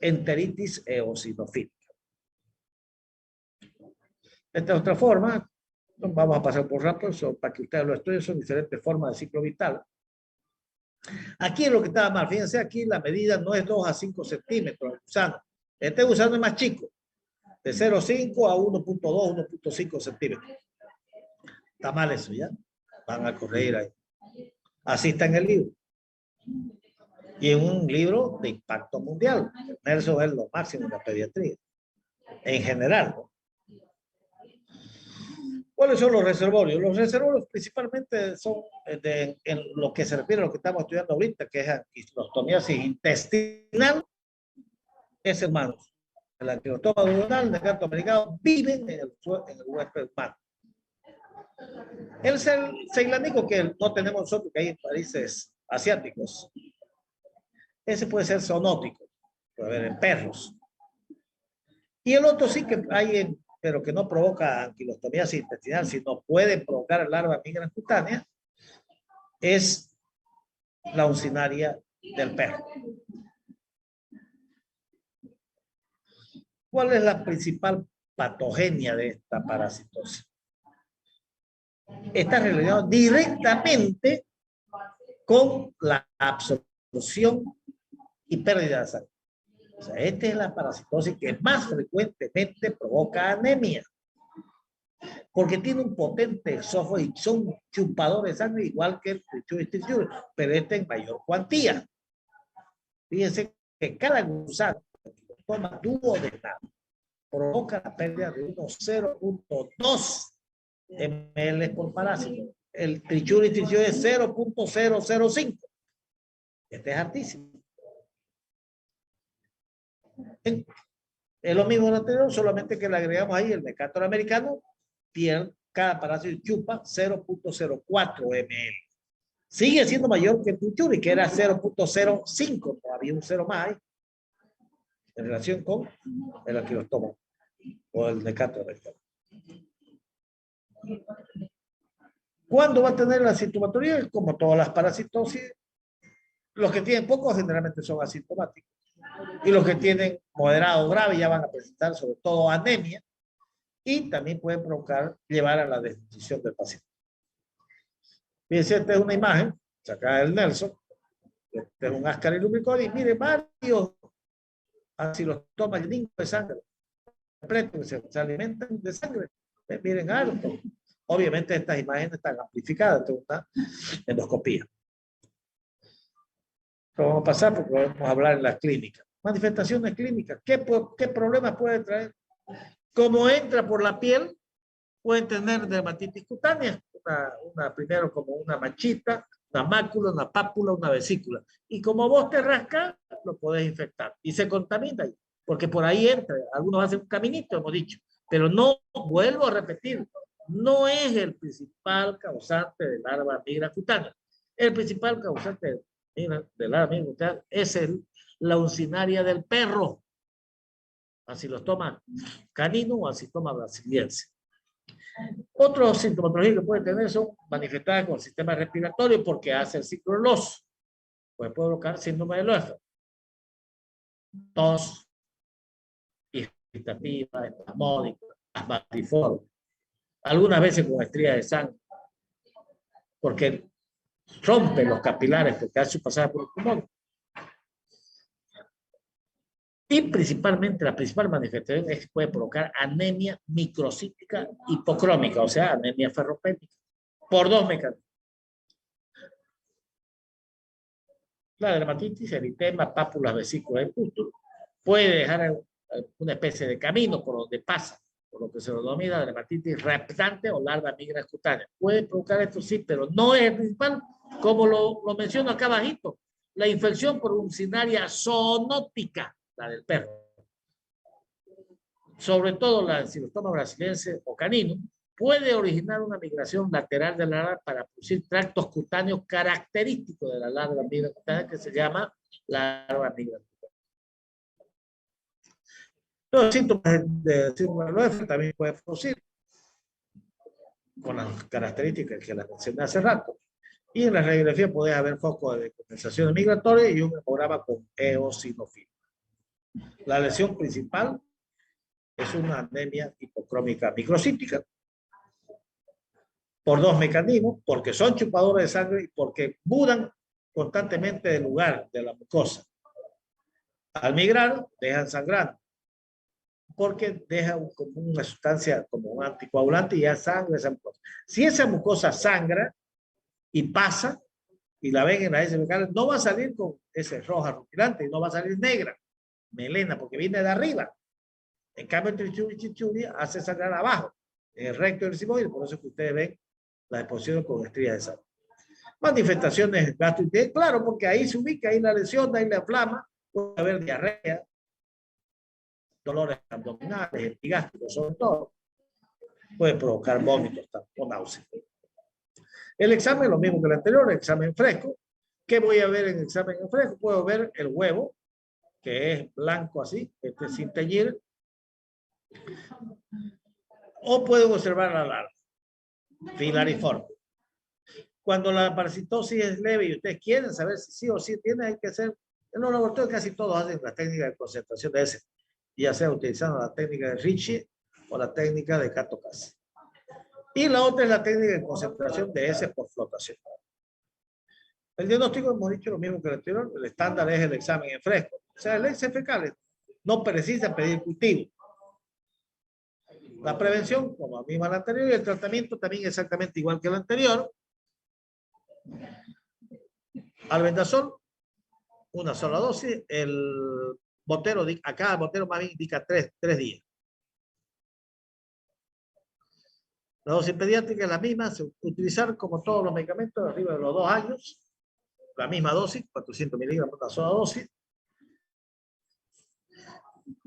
Speaker 1: enteritis eosinofílica. Esta es otra forma, vamos a pasar por rápido, para que ustedes lo estudien, son diferentes formas de ciclo vital. Aquí es lo que estaba mal, fíjense, aquí la medida no es 2 a 5 centímetros, gusano. Este gusano es más chico, de 0,5 a 1,2, 1,5 centímetros. Está mal eso, ¿ya? Van a corregir ahí. Así está en el libro. Y en un libro de impacto mundial. Nelson es lo máximo en la pediatría. En general, ¿no? ¿Cuáles son los reservorios? Los reservorios principalmente son en lo que se refiere a lo que estamos estudiando ahorita, que es anquilostomiasis intestinal. Es hermanos. El anquilostoma duodenal, el necato americano, viven en el huésped humano. El ceilánico que no tenemos nosotros, que hay en países asiáticos, ese puede ser zoonótico, puede haber en perros. Y el otro sí que hay pero que no provoca anquilostomiasis intestinal, sino puede provocar larva migrans cutánea, es la uncinaria del perro. ¿Cuál es la principal patogenia de esta parasitosis? Está relacionado directamente con la absorción y pérdida de sangre. O sea, esta es la parasitosis que más frecuentemente provoca anemia. Porque tiene un potente esófago y son chupadores de sangre igual que el trichuristichuri, pero este en mayor cuantía. Fíjense que cada gusano que toma duodenal provoca la pérdida de unos 0,2 ml por parásito. El trichuristichuri es 0,005. Este es altísimo. Es lo mismo lo anterior, solamente que le agregamos ahí el mecato americano, pierde, cada parásito chupa 0,04 ml. Sigue siendo mayor que el trichuri, que era 0,05, todavía un 0 más ahí, en relación con el anquilostoma o el mecato americano. ¿Cuándo va a tener la sintomatología? Como todas las parasitosis, los que tienen poco generalmente son asintomáticos. Y los que tienen moderado o grave ya van a presentar sobre todo anemia y también pueden provocar, llevar a la desnutrición del paciente. Fíjense, esta es una imagen sacada del Nelson, este es un Ascaris lumbricoides y miren varios, así los toma el niño de sangre, se alimentan de sangre, miren alto. Obviamente estas imágenes están amplificadas, esto es una endoscopía. Pero vamos a pasar porque vamos a hablar en la clínica. Manifestaciones clínicas. ¿Qué problemas puede traer? Como entra por la piel, pueden tener dermatitis cutánea. Primero como una manchita, una mácula, una pápula, una vesícula. Y como vos te rascas, lo podés infectar. Y se contamina, porque por ahí entra. Algunos hacen un caminito, hemos dicho. Pero no, vuelvo a repetir, no es el principal causante de larva migra cutánea. El principal causante de larva migra cutánea es la uncinaria del perro. Acilostoma canino o acilostoma brasiliense. Otros sintomatologías que puede tener son manifestadas con el sistema respiratorio porque hace el ciclo del oso. Puede provocar síndrome del óseo. Tos, irritativa, espasmódica, asmatiforme. Algunas veces con estrías de sangre. Porque rompe los capilares porque hace su pasada por el pulmón. Y principalmente, la principal manifestación es que puede provocar anemia microcítica hipocrómica, o sea, anemia ferropénica, por dos mecanismos. La dermatitis, eritema, pápulas, vesículas y pústulas puede dejar una especie de camino por donde pasa, por lo que se denomina dermatitis reptante o larva migra cutánea. Puede provocar esto sí, pero no es el principal, como lo menciono acá abajito. La infección por uncinaria zoonótica, la del perro. Sobre todo la acilostoma brasiliense o canino, puede originar una migración lateral de la larva para producir tractos cutáneos característicos de la larva migra cutánea que se llama larva migra cutánea. Los síntomas de síndrome del OF también pueden producir con las características que las mencioné hace rato. Y en la radiografía podés haber foco de compensación migratoria y un hemograma con eosinofil. La lesión principal es una anemia hipocrómica microcítica por dos mecanismos, porque son chupadores de sangre y porque mudan constantemente de lugar de la mucosa. Al migrar, dejan sangrando, porque deja como una sustancia, como un anticoagulante y ya sangre esa mucosa. Si esa mucosa sangra y pasa, y la ven en la heces fecales, no va a salir con ese roja rutilante, y no va a salir negra, melena, porque viene de arriba. En cambio, el trichuri chichuri hace sangrar abajo, en el recto del sigmoide, por eso es que ustedes ven la exposición con estrías de sangre. Manifestaciones gastrointestinales, claro, porque ahí se ubica, ahí la lesión, ahí la inflama, puede haber diarrea, dolores abdominales, epigástricos sobre todo, puede provocar vómitos o náuseas. El examen es lo mismo que el anterior, el examen fresco. ¿Qué voy a ver en el examen en fresco? Puedo ver el huevo, que es blanco así, sin teñir, o puedo observar la larva filariforme. Cuando la parasitosis es leve y ustedes quieren saber si sí o sí tiene, hay que hacer, en los laboratorios casi todos hacen la técnica de concentración de S, ya sea utilizando la técnica de Ritchie o la técnica de Kato-Kasi. Y la otra es la técnica de concentración de S por flotación. El diagnóstico hemos dicho lo mismo que el anterior, el estándar es el examen en fresco. O sea, el heces fecales no precisa pedir cultivo. La prevención, como la misma la anterior, y el tratamiento también exactamente igual que el anterior. Albendazol, una sola dosis. El botero, acá el botero más bien indica 3 días. La dosis pediátrica es la misma, se utilizar como todos los medicamentos arriba de los 2 años. La misma dosis, 400 miligramos, una sola dosis.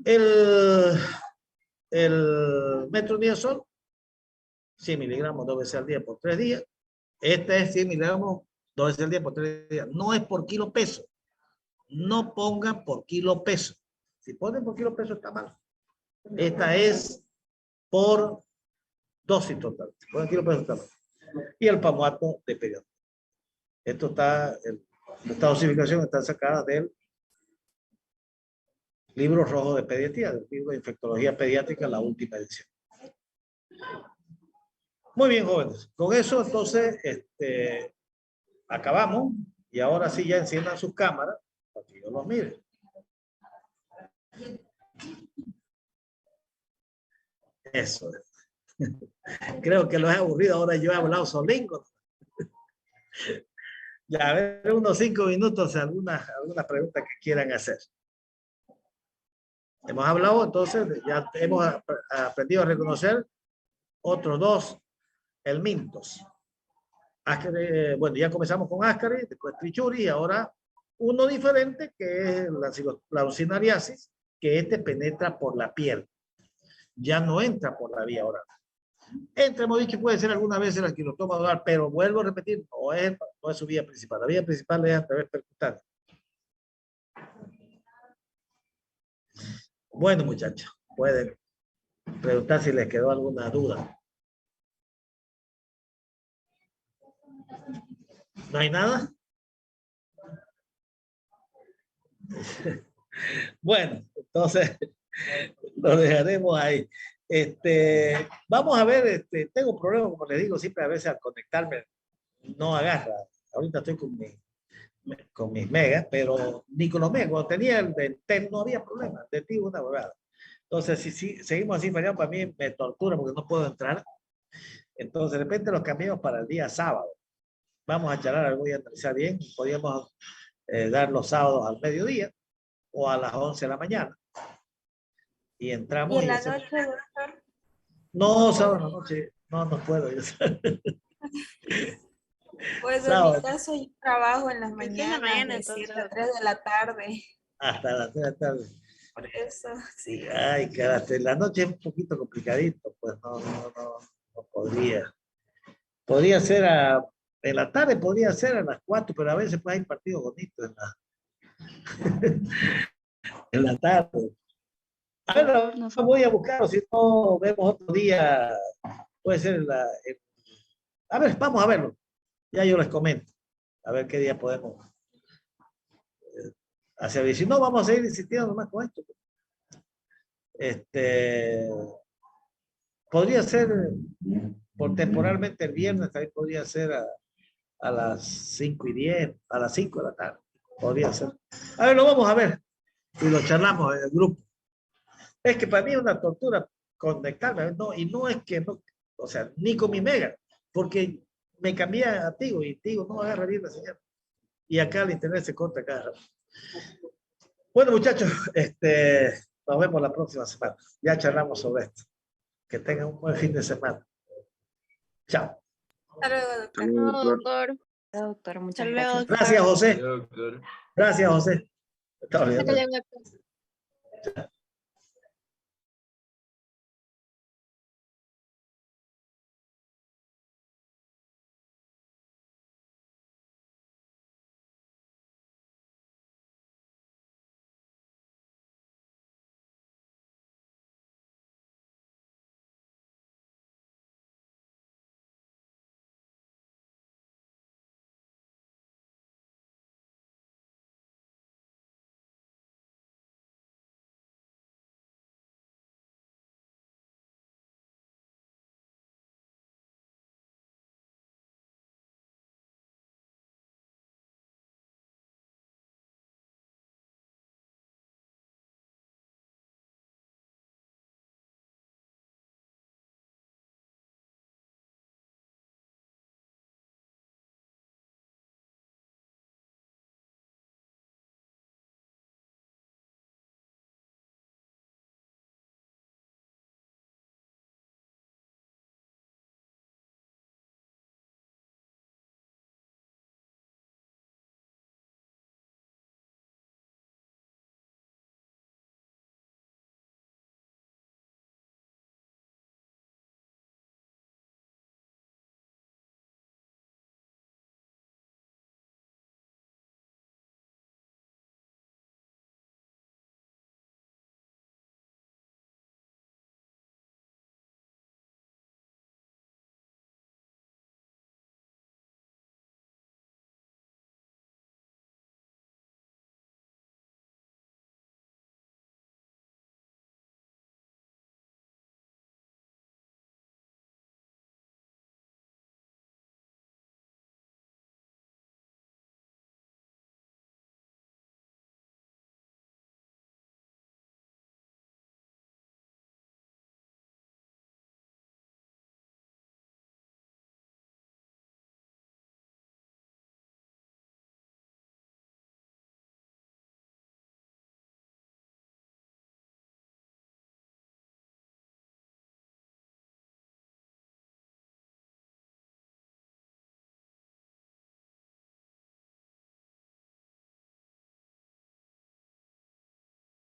Speaker 1: El metronidazol, 100 miligramos 2 veces al día por 3 días. Este es 100 miligramos 2 veces al día por 3 días. No es por kilo peso. No pongan por kilo peso. Si ponen por kilo peso está mal. Esta es por dosis total. Si ponen kilo peso está mal. Y el pamuato de periodo. Esto está, esta dosificación está sacada del libro rojo de pediatría, del libro de infectología pediátrica, la última edición. Muy bien, jóvenes. Con eso, entonces, acabamos. Y ahora sí ya enciendan sus cámaras para que yo los mire. Eso es. Creo que los he aburrido. Ahora yo he hablado solingo. Ya, a ver, unos 5 minutos, algunas preguntas que quieran hacer. Hemos hablado, entonces, ya hemos aprendido a reconocer otros 2 helmintos. Bueno, ya comenzamos con Ascaris, después Trichuri, y ahora uno diferente que es la ursinariasis, que penetra por la piel. Ya no entra por la vía oral. Hemos dicho, puede ser alguna vez el anquilosoma oral, pero vuelvo a repetir, no es su vía principal. La vía principal es a través percutánea. Bueno, muchachos, pueden preguntar si les quedó alguna duda. ¿No hay nada? Bueno, entonces lo dejaremos ahí. Vamos a ver, tengo problemas, como les digo, siempre a veces al conectarme no agarra. Ahorita estoy con mis megas, pero ni con los megas. Cuando tenía el de TEN no había problema. De ti una huevada. Entonces, si seguimos así, Mariano, para mí me tortura porque no puedo entrar. Entonces, de repente los cambiamos para el día sábado. Vamos a charlar, voy a analizar bien. Podríamos dar los sábados al mediodía o a las 11 de la mañana. Y entramos.
Speaker 4: ¿Y en la noche, doctor?
Speaker 1: No, sábado en la noche. No puedo.
Speaker 4: Pues
Speaker 1: sábado.
Speaker 4: en mi caso yo trabajo en las mañanas, de 7 a 3 de la tarde.
Speaker 1: Hasta las 3 de la tarde.
Speaker 4: Por eso, sí.
Speaker 1: Ay, carajo, en la noche es un poquito complicadito, pues no podría. Podría ser en la tarde, podría ser a las 4, pero a veces pues hay partidos bonitos en la tarde. A ver, voy a buscar, si no vemos otro día, puede ser el A ver, vamos a verlo. Ya yo les comento. A ver qué día podemos hacer. Y si no, vamos a seguir insistiendo nomás con esto. Podría ser por temporalmente el viernes, también podría ser a las 5:10, a las 5 de la tarde. Podría ser. A ver, lo vamos a ver. Y lo charlamos en el grupo. Es que para mí es una tortura conectarme, ¿no? Y no es que, no, o sea, ni con mi Mega, porque me cambié a Tigo y Tigo no agarra bien la señal. Y acá el internet se corta cada rato. Bueno, muchachos, nos vemos la próxima semana. Ya charlamos sobre esto. Que tengan un buen fin de semana. Chao.
Speaker 4: Hasta luego, doctor.
Speaker 2: No, doctor.
Speaker 4: Doctor, muchas
Speaker 2: Hasta luego,
Speaker 4: gracias.
Speaker 1: Gracias, José.
Speaker 3: Doctor.
Speaker 1: Gracias, José. Está bien.
Speaker 2: Hasta luego, doctor.